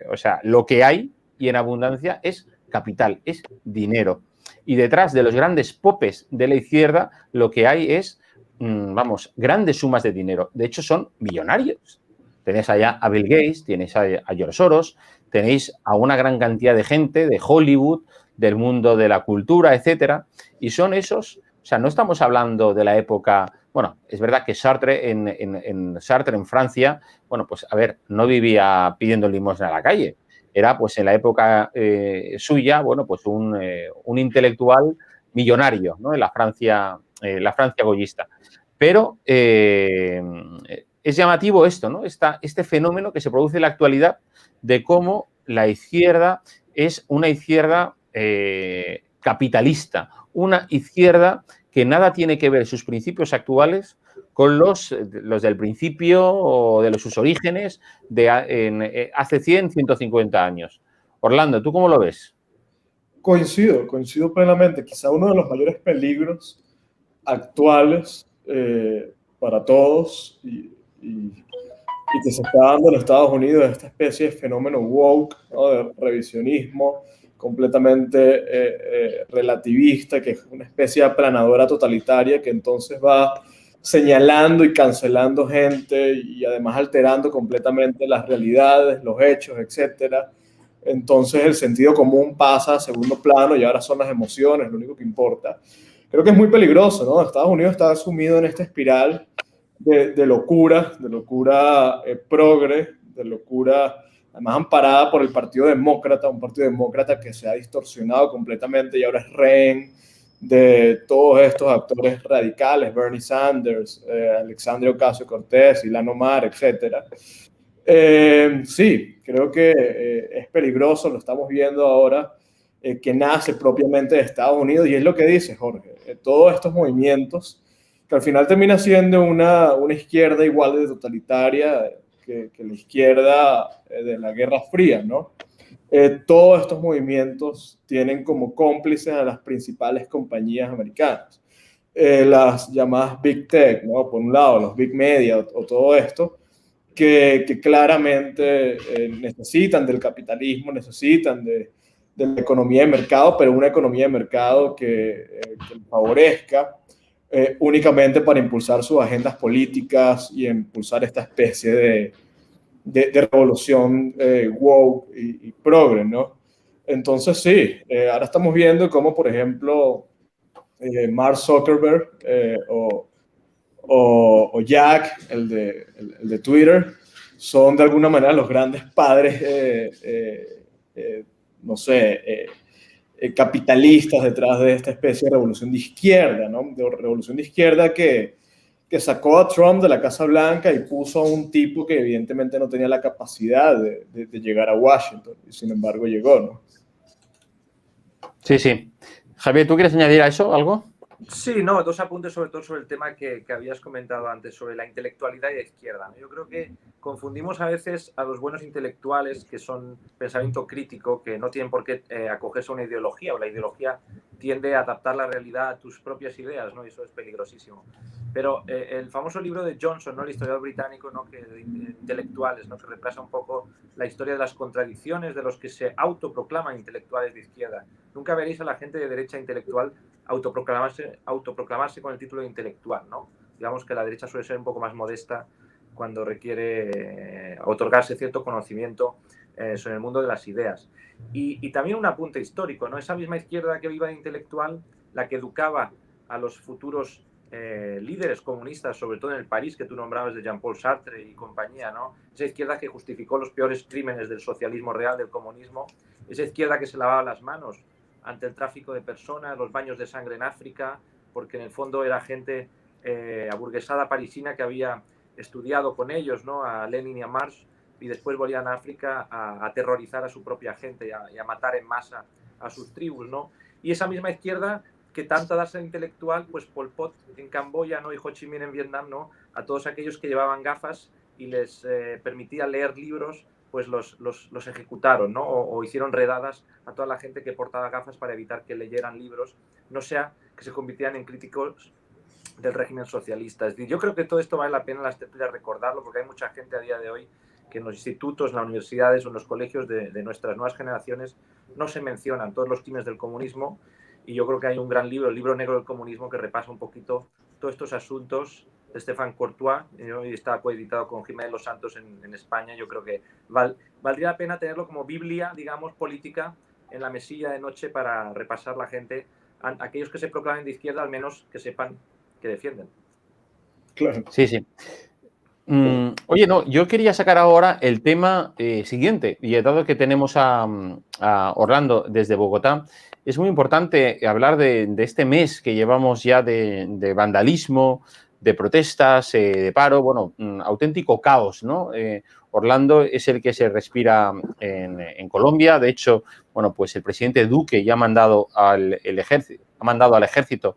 o sea, lo que hay y en abundancia es capital, es dinero. Y detrás de los grandes popes de la izquierda, lo que hay es, grandes sumas de dinero. De hecho, son millonarios. Tenéis allá a Bill Gates, tenéis a George Soros, tenéis a una gran cantidad de gente de Hollywood, del mundo de la cultura, etcétera, y son esos, o sea, no estamos hablando de la época, bueno, es verdad que Sartre en Francia, bueno, pues a ver, no vivía pidiendo limosna a la calle, era pues en la época suya, bueno, pues un intelectual millonario, ¿no?, en la Francia goyista. Pero es llamativo esto, ¿no? Este fenómeno que se produce en la actualidad de cómo la izquierda es una izquierda capitalista, una izquierda que nada tiene que ver sus principios actuales con los del principio o de sus orígenes de hace 100, 150 años. Orlando, ¿tú cómo lo ves? Coincido plenamente. Quizá uno de los mayores peligros actuales para todos y que se está dando en Estados Unidos es esta especie de fenómeno woke, ¿no? De revisionismo completamente relativista, que es una especie de aplanadora totalitaria que entonces va señalando y cancelando gente y además alterando completamente las realidades, los hechos, etcétera. Entonces el sentido común pasa a segundo plano y ahora son las emociones lo único que importa. Creo que es muy peligroso, ¿no? Estados Unidos está sumido en esta espiral de locura progre, de locura además amparada por el Partido Demócrata, un Partido Demócrata que se ha distorsionado completamente y ahora es rehén de todos estos actores radicales, Bernie Sanders, Alexandria Ocasio-Cortez, Ilhan Omar, etcétera. Sí, creo que es peligroso, lo estamos viendo ahora, que nace propiamente de Estados Unidos, y es lo que dice Jorge, todos estos movimientos, que al final termina siendo una izquierda igual de totalitaria que la izquierda de la Guerra Fría, ¿no? Todos estos movimientos tienen como cómplices a las principales compañías americanas, las llamadas Big Tech, ¿no? Por un lado, los Big Media o todo esto, que claramente necesitan del capitalismo, necesitan de la economía de mercado, pero una economía de mercado que favorezca únicamente para impulsar sus agendas políticas y impulsar esta especie de revolución woke y progre, ¿no? Entonces sí, ahora estamos viendo cómo, por ejemplo, Mark Zuckerberg o Jack, el de Twitter, son de alguna manera los grandes padres, no sé, capitalistas detrás de esta especie de revolución de izquierda, ¿no? De revolución de izquierda que sacó a Trump de la Casa Blanca y puso a un tipo que evidentemente no tenía la capacidad de llegar a Washington, y sin embargo llegó, ¿no? Sí, sí. Javier, ¿tú quieres añadir a eso algo? Sí, no, dos apuntes sobre todo sobre el tema que habías comentado antes, sobre la intelectualidad y la izquierda. Yo creo que confundimos a veces a los buenos intelectuales, que son pensamiento crítico, que no tienen por qué acogerse a una ideología, o la ideología tiende a adaptar la realidad a tus propias ideas, ¿no? Y eso es peligrosísimo. Pero el famoso libro de Johnson, ¿no? El historiador británico, ¿no? De intelectuales, ¿no? Que retrasa un poco la historia de las contradicciones de los que se autoproclaman intelectuales de izquierda. Nunca veréis a la gente de derecha intelectual autoproclamarse con el título de intelectual, ¿no? Digamos que la derecha suele ser un poco más modesta cuando requiere otorgarse cierto conocimiento sobre el mundo de las ideas. Y también un apunte histórico, ¿no? Esa misma izquierda que viva de intelectual, la que educaba a los futuros líderes comunistas, sobre todo en el París que tú nombrabas de Jean-Paul Sartre y compañía, ¿no? Esa izquierda que justificó los peores crímenes del socialismo real, del comunismo, esa izquierda que se lavaba las manos ante el tráfico de personas, los baños de sangre en África, porque en el fondo era gente aburguesada parisina que había estudiado con ellos, ¿no? A Lenin y a Marx, y después volvían a África a aterrorizar a su propia gente y a matar en masa a sus tribus, ¿no? Y esa misma izquierda que tanto da ser intelectual, pues Pol Pot en Camboya, ¿no? Y Ho Chi Minh en Vietnam, ¿no? A todos aquellos que llevaban gafas y les permitía leer libros, pues los ejecutaron, ¿no? O hicieron redadas a toda la gente que portaba gafas para evitar que leyeran libros, no sea que se convirtieran en críticos del régimen socialista. Es decir, yo creo que todo esto vale la pena en las tertulias recordarlo, porque hay mucha gente a día de hoy que en los institutos, en las universidades o en los colegios de nuestras nuevas generaciones no se mencionan todos los crímenes del comunismo, y yo creo que hay un gran libro, el libro negro del comunismo, que repasa un poquito todos estos asuntos, de Stéphane Courtois, y está coeditado con Jiménez Los Santos en España. Yo creo que valdría la pena tenerlo como Biblia, digamos, política, en la mesilla de noche para repasar la gente, aquellos que se proclamen de izquierda, al menos que sepan que defienden. Claro. Sí, sí. Oye, no, yo quería sacar ahora el tema siguiente, y dado que tenemos a Orlando desde Bogotá, es muy importante hablar de este mes que llevamos ya de vandalismo, de protestas, de paro, bueno, auténtico caos, ¿no? Orlando es el que se respira en Colombia. De hecho, bueno, pues el presidente Duque ya ha mandado al ejército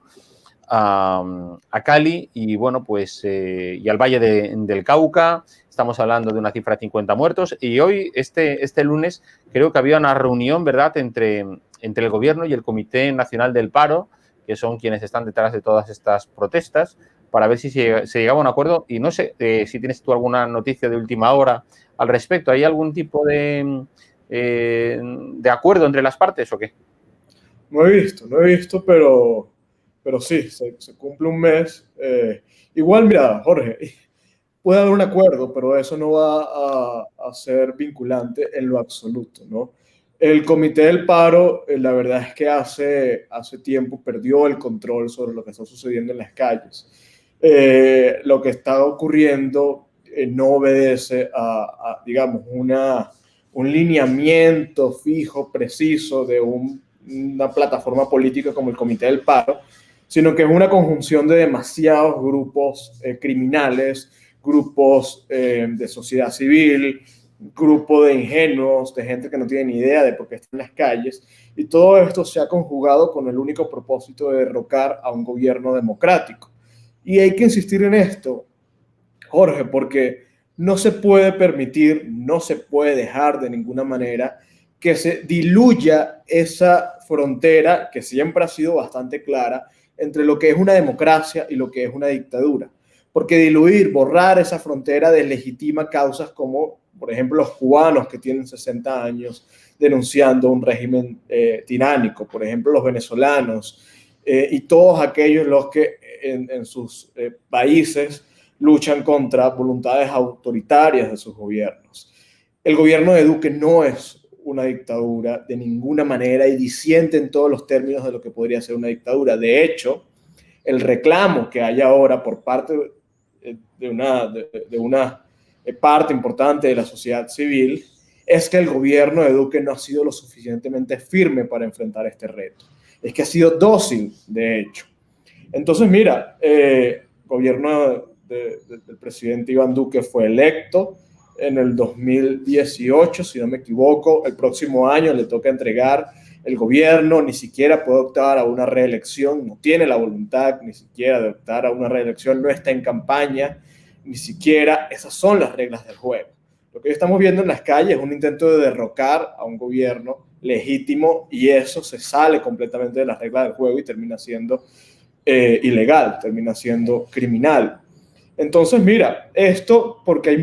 a Cali y, bueno, pues y al Valle del Cauca. Estamos hablando de una cifra de 50 muertos. Y hoy, este lunes, creo que había una reunión, ¿verdad?, entre el gobierno y el Comité Nacional del Paro, que son quienes están detrás de todas estas protestas, para ver si se llegaba a un acuerdo. Y no sé si tienes tú alguna noticia de última hora al respecto. ¿Hay algún tipo de acuerdo entre las partes o qué? No he visto, pero sí, se cumple un mes. Igual, mira, Jorge, puede haber un acuerdo, pero eso no va a ser vinculante en lo absoluto, ¿no? El Comité del Paro, la verdad es que hace tiempo perdió el control sobre lo que está sucediendo en las calles. Lo que está ocurriendo no obedece a digamos, un lineamiento fijo, preciso de una plataforma política como el Comité del Paro, sino que es una conjunción de demasiados grupos criminales, grupos de sociedad civil, grupo de ingenuos, de gente que no tiene ni idea de por qué está en las calles, y todo esto se ha conjugado con el único propósito de derrocar a un gobierno democrático. Y hay que insistir en esto, Jorge, porque no se puede permitir, no se puede dejar de ninguna manera que se diluya esa frontera que siempre ha sido bastante clara entre lo que es una democracia y lo que es una dictadura. Porque diluir, borrar esa frontera deslegitima causas como, por ejemplo, los cubanos que tienen 60 años denunciando un régimen tiránico, por ejemplo, los venezolanos y todos aquellos los que en sus países luchan contra voluntades autoritarias de sus gobiernos. El gobierno de Duque no es una dictadura de ninguna manera y disiente en todos los términos de lo que podría ser una dictadura. De hecho, el reclamo que hay ahora por parte de una parte importante de la sociedad civil es que el gobierno de Duque no ha sido lo suficientemente firme para enfrentar este reto. Es que ha sido dócil, de hecho. Entonces, mira, el gobierno del presidente Iván Duque fue electo en el 2018, si no me equivoco. El próximo año le toca entregar el gobierno, ni siquiera puede optar a una reelección, no tiene la voluntad ni siquiera de optar a una reelección, no está en campaña, ni siquiera esas son las reglas del juego. Lo que estamos viendo en las calles es un intento de derrocar a un gobierno legítimo y eso se sale completamente de las reglas del juego y termina siendo ilegal, termina siendo criminal. Entonces, mira, esto porque hay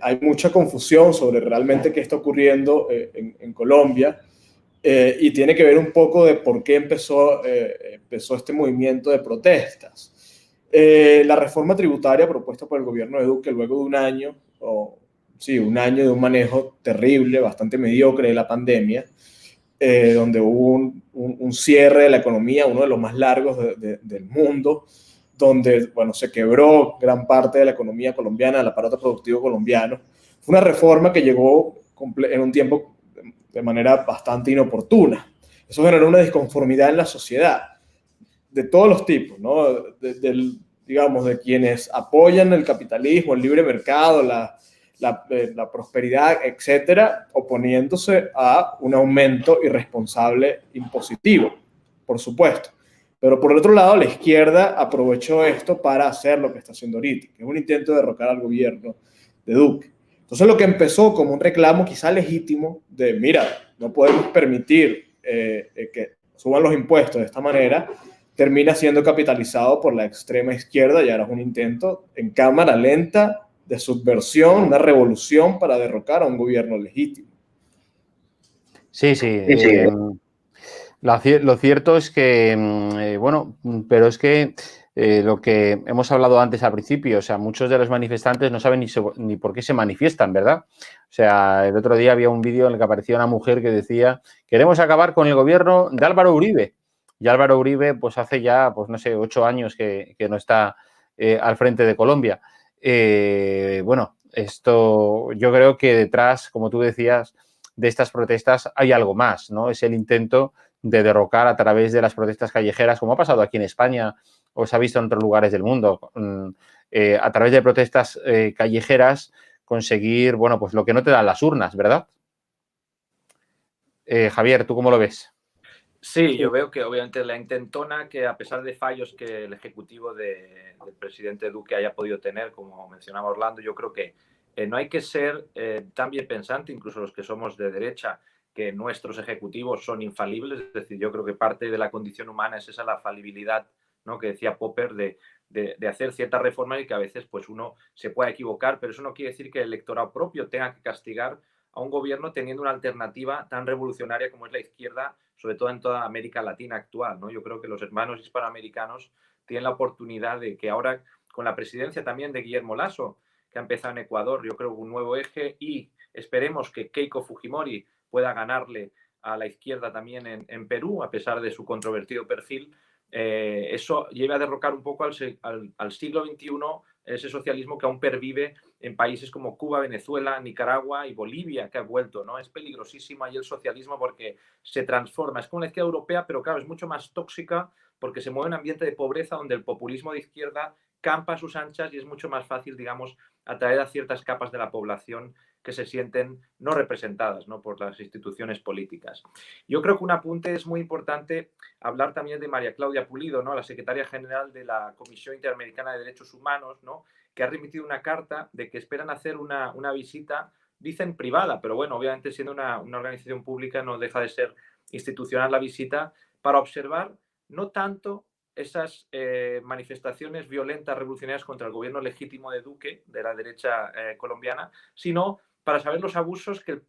hay mucha confusión sobre realmente qué está ocurriendo en Colombia y tiene que ver un poco de por qué empezó este movimiento de protestas. La reforma tributaria propuesta por el gobierno de Duque luego de un año de un manejo terrible, bastante mediocre de la pandemia, donde hubo un cierre de la economía, uno de los más largos del mundo, donde, bueno, se quebró gran parte de la economía colombiana, del aparato productivo colombiano. Fue una reforma que llegó en un tiempo de manera bastante inoportuna. Eso generó una disconformidad en la sociedad, de todos los tipos, ¿no? Digamos, de quienes apoyan el capitalismo, el libre mercado, la prosperidad, etcétera, oponiéndose a un aumento irresponsable impositivo, por supuesto. Pero por el otro lado, la izquierda aprovechó esto para hacer lo que está haciendo ahorita, que es un intento de derrocar al gobierno de Duque. Entonces, lo que empezó como un reclamo quizá legítimo de, mira, no podemos permitir que suban los impuestos de esta manera, termina siendo capitalizado por la extrema izquierda y ahora es un intento en cámara lenta de subversión, una revolución para derrocar a un gobierno legítimo. Sí. Lo cierto es que, bueno, pero es que lo que hemos hablado antes al principio, o sea, muchos de los manifestantes no saben ni por qué se manifiestan, ¿verdad? O sea, el otro día había un vídeo en el que aparecía una mujer que decía, queremos acabar con el gobierno de Álvaro Uribe. Y Álvaro Uribe, pues hace ya, pues no sé, 8 años que no está al frente de Colombia. Bueno, esto yo creo que detrás, como tú decías, de estas protestas hay algo más, ¿no? Es el intento de derrocar a través de las protestas callejeras, como ha pasado aquí en España o se ha visto en otros lugares del mundo, a través de protestas callejeras conseguir, bueno, pues lo que no te dan las urnas, ¿verdad? Javier, ¿tú cómo lo ves? Sí, yo veo que obviamente la intentona que a pesar de fallos que el ejecutivo del presidente Duque haya podido tener, como mencionaba Orlando, yo creo que no hay que ser tan bien pensante, incluso los que somos de derecha, que nuestros ejecutivos son infalibles. Es decir, yo creo que parte de la condición humana es esa la falibilidad, ¿no?, que decía Popper de hacer ciertas reformas y que a veces pues uno se pueda equivocar, pero eso no quiere decir que el electorado propio tenga que castigar a un gobierno teniendo una alternativa tan revolucionaria como es la izquierda, sobre todo en toda América Latina actual, ¿no? Yo creo que los hermanos hispanoamericanos tienen la oportunidad de que ahora, con la presidencia también de Guillermo Lasso, que ha empezado en Ecuador, yo creo un nuevo eje, y esperemos que Keiko Fujimori pueda ganarle a la izquierda también en Perú, a pesar de su controvertido perfil, eso lleva a derrocar un poco al siglo XXI ese socialismo que aún pervive en países como Cuba, Venezuela, Nicaragua y Bolivia, que ha vuelto, ¿no? Es peligrosísimo ahí el socialismo porque se transforma. Es como la izquierda europea, pero claro, es mucho más tóxica porque se mueve en un ambiente de pobreza donde el populismo de izquierda campa a sus anchas y es mucho más fácil, digamos, atraer a ciertas capas de la población que se sienten no representadas, ¿no?, por las instituciones políticas. Yo creo que un apunte es muy importante hablar también de María Claudia Pulido, ¿no?, la secretaria general de la Comisión Interamericana de Derechos Humanos, ¿no?, que ha remitido una carta de que esperan hacer una visita, dicen privada, pero bueno, obviamente siendo una organización pública no deja de ser institucional la visita, para observar no tanto esas manifestaciones violentas revolucionarias contra el gobierno legítimo de Duque, de la derecha colombiana, sino para saber los abusos que el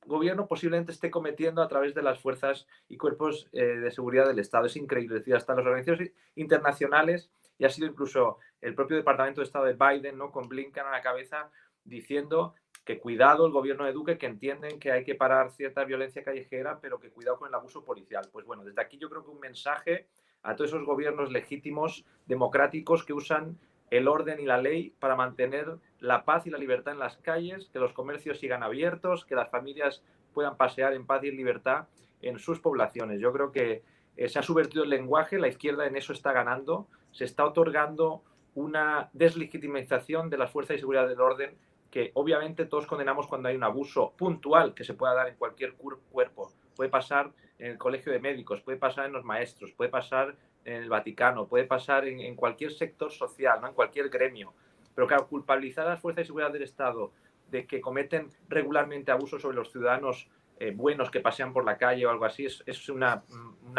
gobierno posiblemente esté cometiendo a través de las fuerzas y cuerpos de seguridad del Estado. Es increíble, es decir, hasta las organizaciones internacionales, y ha sido incluso el propio Departamento de Estado de Biden, ¿no?, con Blinken a la cabeza, diciendo que cuidado el gobierno de Duque, que entienden que hay que parar cierta violencia callejera, pero que cuidado con el abuso policial. Pues bueno, desde aquí yo creo que un mensaje a todos esos gobiernos legítimos, democráticos, que usan el orden y la ley para mantener la paz y la libertad en las calles, que los comercios sigan abiertos, que las familias puedan pasear en paz y en libertad en sus poblaciones. Yo creo que se ha subvertido el lenguaje, la izquierda en eso está ganando, se está otorgando una deslegitimización de las fuerzas de seguridad del orden que obviamente todos condenamos cuando hay un abuso puntual que se pueda dar en cualquier cuerpo. Puede pasar en el colegio de médicos, puede pasar en los maestros, puede pasar en el Vaticano, puede pasar en cualquier sector social, ¿no?, en cualquier gremio. Pero claro, culpabilizar a las fuerzas de seguridad del Estado de que cometen regularmente abusos sobre los ciudadanos buenos que pasean por la calle o algo así es una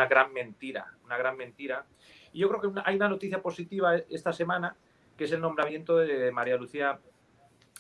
gran mentira, una gran mentira. Y yo creo que hay una noticia positiva esta semana, que es el nombramiento de María Lucía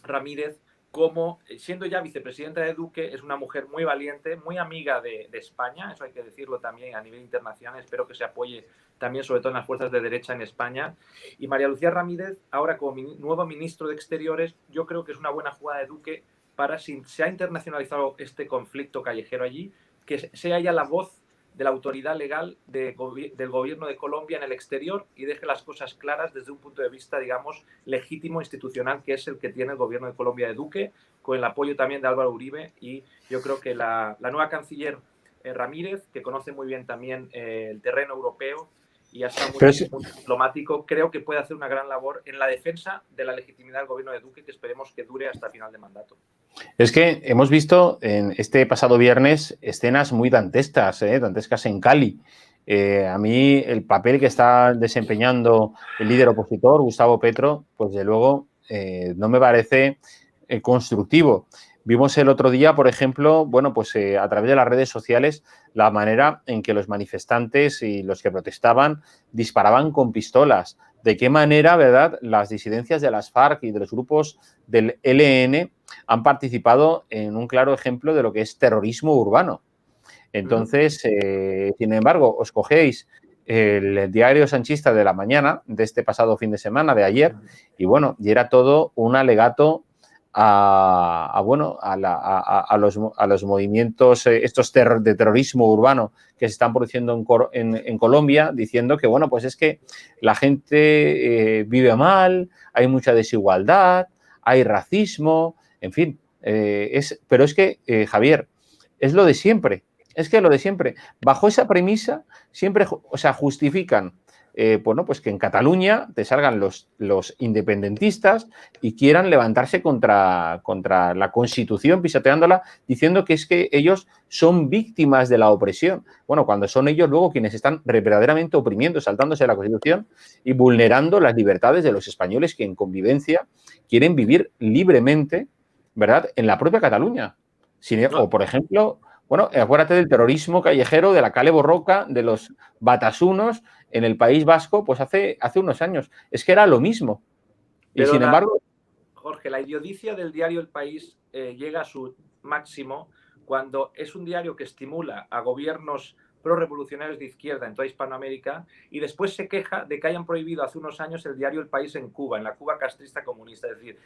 Ramírez como, siendo ya vicepresidenta de Duque, es una mujer muy valiente, muy amiga de España, eso hay que decirlo también a nivel internacional, espero que se apoye también sobre todo en las fuerzas de derecha en España. Y María Lucía Ramírez, ahora como nuevo ministro de Exteriores, yo creo que es una buena jugada de Duque para, si se ha internacionalizado este conflicto callejero allí, que sea ya la voz de la autoridad legal del gobierno de Colombia en el exterior y deje las cosas claras desde un punto de vista, digamos, legítimo, institucional, que es el que tiene el gobierno de Colombia de Duque, con el apoyo también de Álvaro Uribe. Y yo creo que la nueva canciller Ramírez, que conoce muy bien también el terreno europeo y ha estado muy diplomático, creo que puede hacer una gran labor en la defensa de la legitimidad del gobierno de Duque, que esperemos que dure hasta final de mandato. Es que hemos visto en este pasado viernes escenas muy dantescas en Cali. A mí el papel que está desempeñando el líder opositor, Gustavo Petro, pues de luego no me parece constructivo. Vimos el otro día, por ejemplo, bueno, pues a través de las redes sociales, la manera en que los manifestantes y los que protestaban disparaban con pistolas. De qué manera, ¿verdad?, las disidencias de las FARC y de los grupos del ELN han participado en un claro ejemplo de lo que es terrorismo urbano. Entonces, sin embargo, os cogéis el diario sanchista de la mañana de este pasado fin de semana, de ayer, y bueno, y era todo un alegato a los movimientos estos de terrorismo urbano que se están produciendo en Colombia, diciendo que, bueno, pues es que la gente vive mal, hay mucha desigualdad, hay racismo, en fin. Pero es que, Javier, es lo de siempre. Es que lo de siempre. Bajo esa premisa, siempre, o sea, justifican, bueno, pues que en Cataluña te salgan los independentistas y quieran levantarse contra la Constitución, pisoteándola, diciendo que es que ellos son víctimas de la opresión. Bueno, cuando son ellos luego quienes están verdaderamente oprimiendo, saltándose la Constitución y vulnerando las libertades de los españoles que en convivencia quieren vivir libremente, ¿verdad?, en la propia Cataluña. O, por ejemplo, bueno, acuérdate del terrorismo callejero, de la Kale Borroka, de los batasunos en el País Vasco, pues hace unos años. Es que era lo mismo. Pero y sin embargo... Jorge, la idiodicia del diario El País llega a su máximo cuando es un diario que estimula a gobiernos pro-revolucionarios de izquierda en toda Hispanoamérica y después se queja de que hayan prohibido hace unos años el diario El País en Cuba, en la Cuba castrista comunista. Es decir,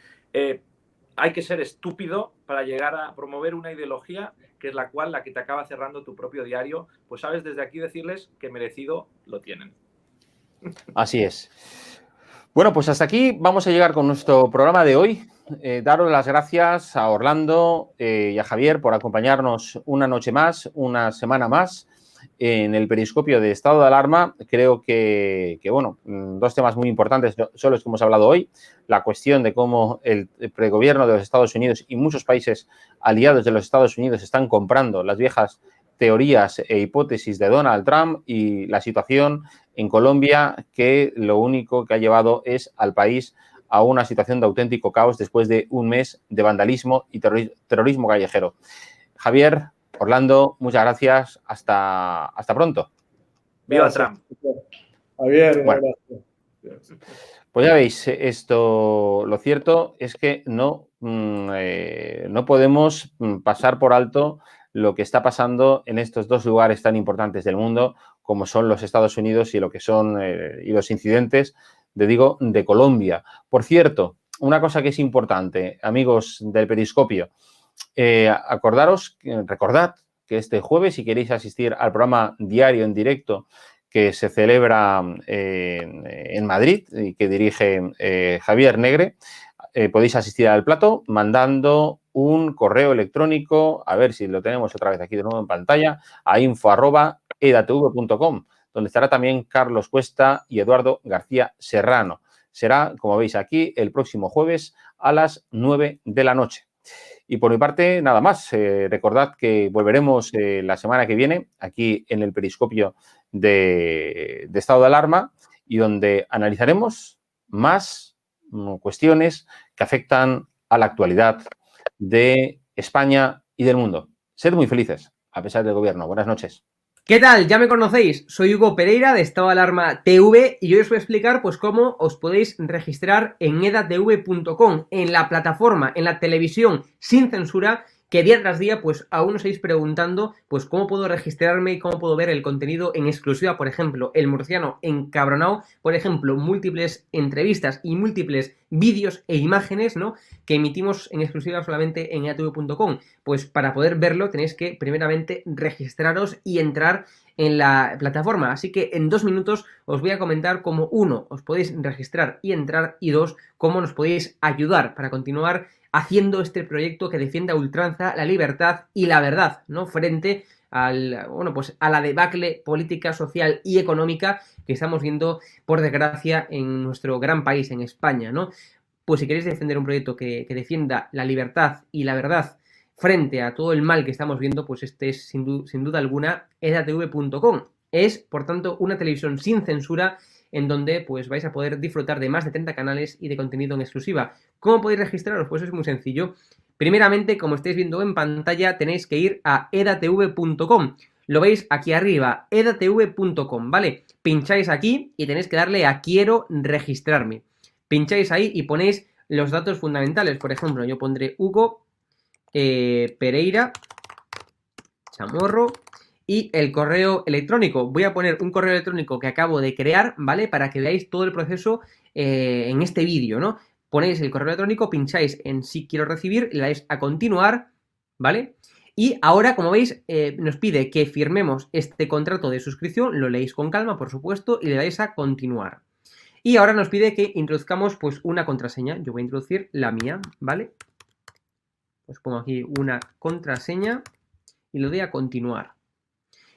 hay que ser estúpido para llegar a promover una ideología que es la que te acaba cerrando tu propio diario. Pues sabes, desde aquí decirles que merecido lo tienen. Así es. Bueno, pues hasta aquí vamos a llegar con nuestro programa de hoy. Daros las gracias a Orlando y a Javier por acompañarnos una noche más, una semana más en el periscopio de estado de alarma. Creo que bueno, dos temas muy importantes son los que hemos hablado hoy. La cuestión de cómo el pregobierno de los Estados Unidos y muchos países aliados de los Estados Unidos están comprando las viejas teorías e hipótesis de Donald Trump, y la situación en Colombia, que lo único que ha llevado es al país a una situación de auténtico caos después de un mes de vandalismo y terrorismo callejero. Javier, Orlando, muchas gracias. Hasta pronto. ¡Viva Trump! Javier, bueno, pues ya veis, esto, lo cierto es que no podemos pasar por alto lo que está pasando en estos dos lugares tan importantes del mundo, como son los Estados Unidos y lo que son y los incidentes, de Colombia. Por cierto, una cosa que es importante, amigos del periscopio, recordad que este jueves, si queréis asistir al programa diario en directo que se celebra en Madrid y que dirige Javier Negre, podéis asistir al plato mandando un correo electrónico, a ver si lo tenemos otra vez aquí de nuevo en pantalla, a info@edatv.com, donde estará también Carlos Cuesta y Eduardo García Serrano. Será, como veis aquí, el próximo jueves a las 9 de la noche. Y por mi parte, nada más. Recordad que volveremos la semana que viene aquí en el periscopio de estado de alarma, y donde analizaremos más cuestiones que afectan a la actualidad de España y del mundo. Sed muy felices, a pesar del gobierno. Buenas noches. ¿Qué tal? Ya me conocéis, soy Hugo Pereira de Estado de Alarma TV y hoy os voy a explicar pues cómo os podéis registrar en edatv.com, en la plataforma, en la televisión sin censura, que día tras día pues aún os estáis preguntando pues cómo puedo registrarme y cómo puedo ver el contenido en exclusiva. Por ejemplo, El Murciano Encabronado, por ejemplo, múltiples entrevistas y múltiples vídeos e imágenes, ¿no?, que emitimos en exclusiva solamente en edatv.com. Pues para poder verlo tenéis que primeramente registraros y entrar en la plataforma. Así que en 2 minutos os voy a comentar cómo, 1, os podéis registrar y entrar, y 2, cómo nos podéis ayudar para continuar haciendo este proyecto que defiende a ultranza la libertad y la verdad, ¿no?, frente a la debacle política, social y económica que estamos viendo, por desgracia, en nuestro gran país, en España, ¿no? Pues si queréis defender un proyecto que defienda la libertad y la verdad frente a todo el mal que estamos viendo, pues este es sin duda alguna edatv.com. Es, por tanto, una televisión sin censura en donde pues vais a poder disfrutar de más de 30 canales y de contenido en exclusiva. ¿Cómo podéis registraros? Pues es muy sencillo. Primeramente, como estáis viendo en pantalla, tenéis que ir a edatv.com. Lo veis aquí arriba, edatv.com, ¿vale? Pincháis aquí y tenéis que darle a quiero registrarme. Pincháis ahí y ponéis los datos fundamentales. Por ejemplo, yo pondré Hugo Pereira Chamorro y el correo electrónico. Voy a poner un correo electrónico que acabo de crear, ¿vale?, para que veáis todo el proceso en este vídeo, ¿no? Ponéis el correo electrónico, pincháis en sí quiero recibir, le dais a continuar, ¿vale? Y ahora, como veis, nos pide que firmemos este contrato de suscripción, lo leéis con calma, por supuesto, y le dais a continuar. Y ahora nos pide que introduzcamos pues una contraseña. Yo voy a introducir la mía, ¿vale? Pues pongo aquí una contraseña y lo doy a continuar.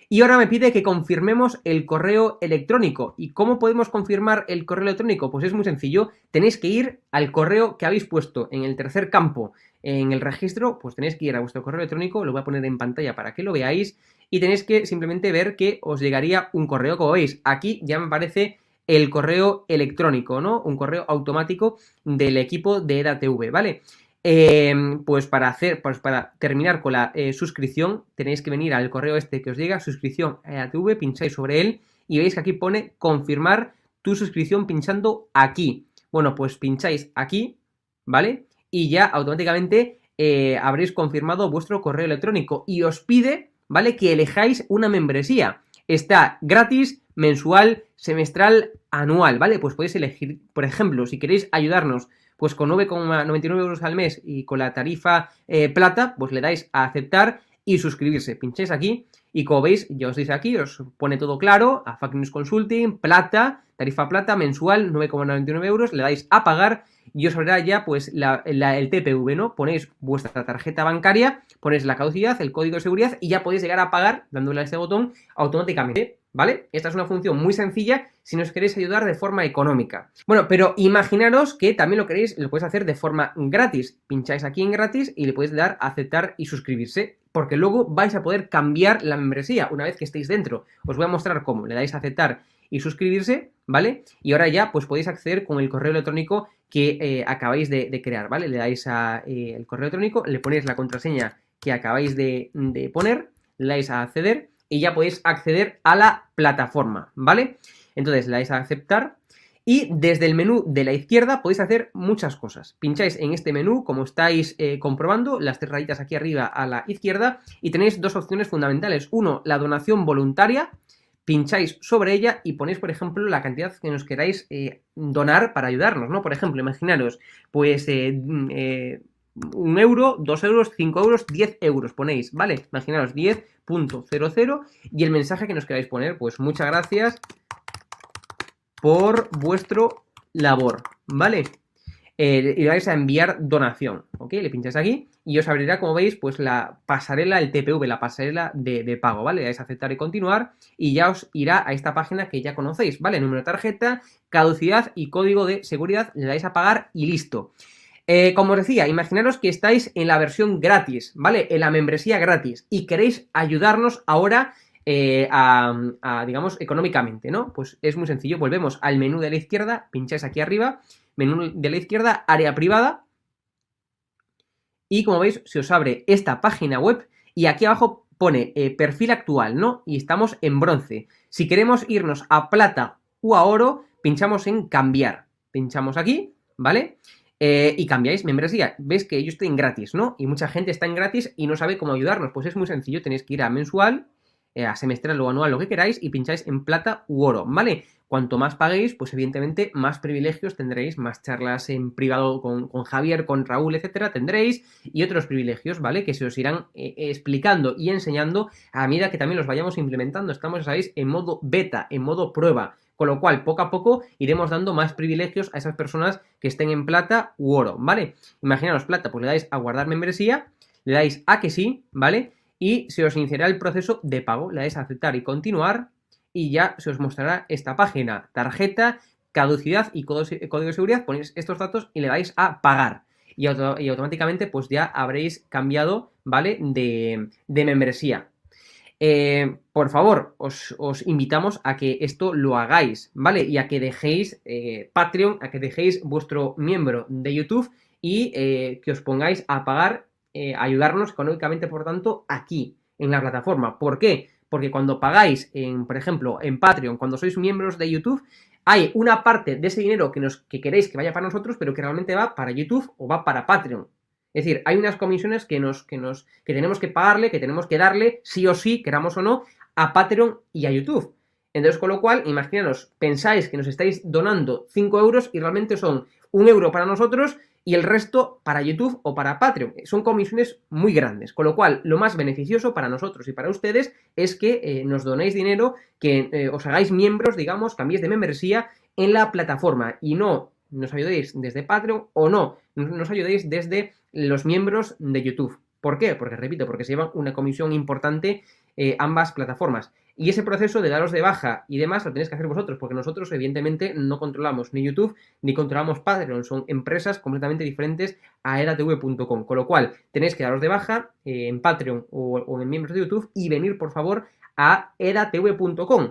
Y ahora me pide que confirmemos el correo electrónico. ¿Y cómo podemos confirmar el correo electrónico? Pues es muy sencillo. Tenéis que ir al correo que habéis puesto en el tercer campo en el registro. Pues tenéis que ir a vuestro correo electrónico. Lo voy a poner en pantalla para que lo veáis. Y tenéis que simplemente ver que os llegaría un correo. Como veis, aquí ya me aparece el correo electrónico, ¿no? Un correo automático del equipo de EDATV, ¿vale? Pues para terminar con la suscripción, tenéis que venir al correo este que os llega, suscripción a EDATV, pincháis sobre él y veis que aquí pone confirmar tu suscripción pinchando aquí. Bueno, pues pincháis aquí, ¿vale? Y ya automáticamente habréis confirmado vuestro correo electrónico y os pide, ¿vale?, que elijáis una membresía. Está gratis, mensual, semestral, anual, ¿vale? Pues podéis elegir, por ejemplo, si queréis ayudarnos pues con 9,99 euros al mes y con la tarifa plata, pues le dais a aceptar y suscribirse. Pincháis aquí y como veis, ya os dice aquí, os pone todo claro, a Fake News Consulting, plata, tarifa plata, mensual, 9,99 euros, le dais a pagar y os abrirá ya pues el TPV, ¿no? Ponéis vuestra tarjeta bancaria, ponéis la caducidad, el código de seguridad y ya podéis llegar a pagar dándole a este botón automáticamente, ¿vale? Esta es una función muy sencilla si nos queréis ayudar de forma económica. Bueno, pero imaginaros que también lo podéis hacer de forma gratis. Pincháis aquí en gratis y le podéis dar a aceptar y suscribirse, porque luego vais a poder cambiar la membresía una vez que estéis dentro. Os voy a mostrar cómo. Le dais a aceptar y suscribirse, ¿vale? Y ahora ya pues podéis acceder con el correo electrónico que acabáis de crear, ¿vale? Le dais a el correo electrónico, le ponéis la contraseña que acabáis de poner, le dais a acceder y ya podéis acceder a la plataforma, ¿vale? Entonces le dais a aceptar y desde el menú de la izquierda podéis hacer muchas cosas. Pincháis en este menú, como estáis comprobando, las 3 rayitas aquí arriba a la izquierda y tenéis 2 opciones fundamentales. Uno, la donación voluntaria. Pincháis sobre ella y ponéis, por ejemplo, la cantidad que nos queráis donar para ayudarnos, ¿no? Por ejemplo, imaginaros, pues 1 euro, 2 euros, 5 euros, 10 euros ponéis, ¿vale? Imaginaros 10.00 y el mensaje que nos queráis poner, pues muchas gracias por vuestro labor, ¿vale? Y vais a enviar donación, ¿ok? Le pincháis aquí y os abrirá, como veis, pues la pasarela, el TPV, la pasarela de pago, ¿vale? Le dais a aceptar y continuar y ya os irá a esta página que ya conocéis, ¿vale? Número de tarjeta, caducidad y código de seguridad, le dais a pagar y listo. Como os decía, imaginaros que estáis en la versión gratis, ¿vale? En la membresía gratis y queréis ayudarnos ahora digamos, económicamente, ¿no? Pues es muy sencillo, volvemos al menú de la izquierda, pincháis aquí arriba, menú de la izquierda, área privada y como veis se os abre esta página web y aquí abajo pone perfil actual, ¿no? Y estamos en bronce. Si queremos irnos a plata o a oro, pinchamos en cambiar. Pinchamos aquí, ¿vale? Y cambiáis membresía. Veis que yo estoy en gratis, ¿no? Y mucha gente está en gratis y no sabe cómo ayudarnos. Pues es muy sencillo, tenéis que ir a mensual, a semestral o anual, lo que queráis, y pincháis en plata u oro, ¿vale? Cuanto más paguéis, pues evidentemente más privilegios tendréis, más charlas en privado con Javier, con Raúl, etcétera, tendréis, y otros privilegios, ¿vale? Que se os irán explicando y enseñando a medida que también los vayamos implementando. Estamos, ya sabéis, en modo beta, en modo prueba, con lo cual poco a poco iremos dando más privilegios a esas personas que estén en plata u oro, ¿vale? Imaginaros plata, pues le dais a guardar membresía, le dais a que sí, ¿vale? Y se os iniciará el proceso de pago, le dais a aceptar y continuar y ya se os mostrará esta página, tarjeta, caducidad y código de seguridad, ponéis estos datos y le dais a pagar y automáticamente pues ya habréis cambiado, ¿vale? De membresía. Por favor, os invitamos a que esto lo hagáis, ¿vale? Y a que dejéis Patreon, a que dejéis vuestro miembro de YouTube y que os pongáis a pagar, ayudarnos económicamente, por tanto, aquí, en la plataforma. ¿Por qué? Porque cuando pagáis, por ejemplo, en Patreon, cuando sois miembros de YouTube, hay una parte de ese dinero que queréis que vaya para nosotros, pero que realmente va para YouTube o va para Patreon. Es decir, hay unas comisiones que tenemos que pagarle, que tenemos que darle, sí o sí, queramos o no, a Patreon y a YouTube. Entonces, con lo cual, imaginaros, pensáis que nos estáis donando 5 euros y realmente son 1 euro para nosotros y el resto para YouTube o para Patreon. Son comisiones muy grandes, con lo cual lo más beneficioso para nosotros y para ustedes es que nos donéis dinero, que os hagáis miembros, digamos, cambiéis de membresía en la plataforma y no nos ayudéis desde Patreon o no nos ayudéis desde los miembros de YouTube. ¿Por qué? Porque, repito, porque se llevan una comisión importante ambas plataformas. Y ese proceso de daros de baja y demás lo tenéis que hacer vosotros, porque nosotros, evidentemente, no controlamos ni YouTube ni controlamos Patreon. Son empresas completamente diferentes a edatv.com. Con lo cual, tenéis que daros de baja en Patreon o en miembros de YouTube y venir, por favor, a edatv.com.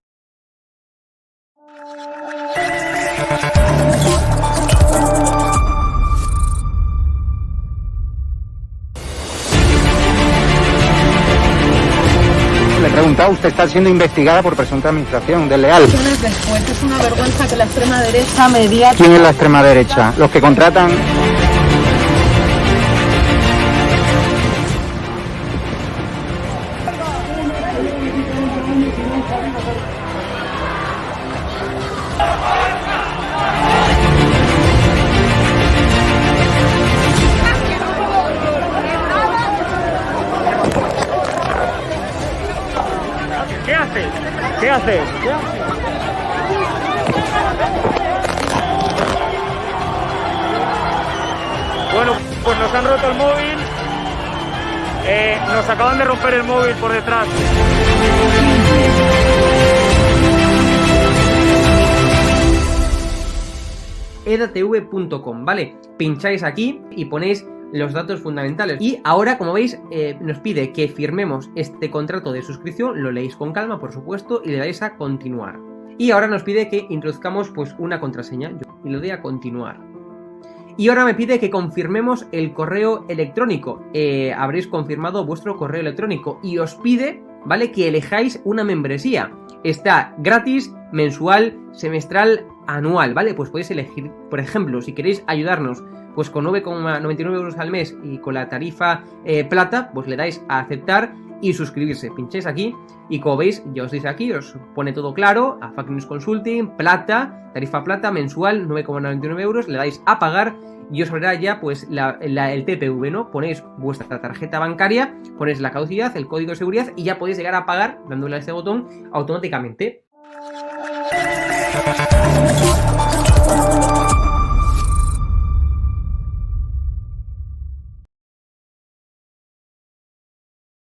Le he preguntado, usted está siendo investigada por presunta administración desleal. Después es una vergüenza que la extrema derecha mediática... ¿Quién es la extrema derecha? Los que contratan... ¿Qué haces? ¿Qué haces? Bueno, pues nos han roto el móvil. Nos acaban de romper el móvil por detrás. edatv.com, ¿vale? Pincháis aquí y ponéis los datos fundamentales. Y ahora, como veis, nos pide que firmemos este contrato de suscripción, lo leéis con calma, por supuesto, y le dais a continuar. Y ahora nos pide que introduzcamos pues una contraseña, y le doy a continuar. Y ahora me pide que confirmemos el correo electrónico. Habréis confirmado vuestro correo electrónico y os pide, ¿vale?, que elijáis una membresía. Está gratis, mensual, semestral, anual, ¿vale? Pues podéis elegir, por ejemplo, si queréis ayudarnos pues con 9,99 euros al mes y con la tarifa plata, pues le dais a aceptar y suscribirse. Pincháis aquí y como veis, ya os dice aquí, os pone todo claro, a Fact News Consulting, plata, tarifa plata, mensual, 9,99 euros, le dais a pagar y os abrirá ya pues el TPV, ¿no? Ponéis vuestra tarjeta bancaria, ponéis la caducidad, el código de seguridad y ya podéis llegar a pagar dándole a este botón automáticamente.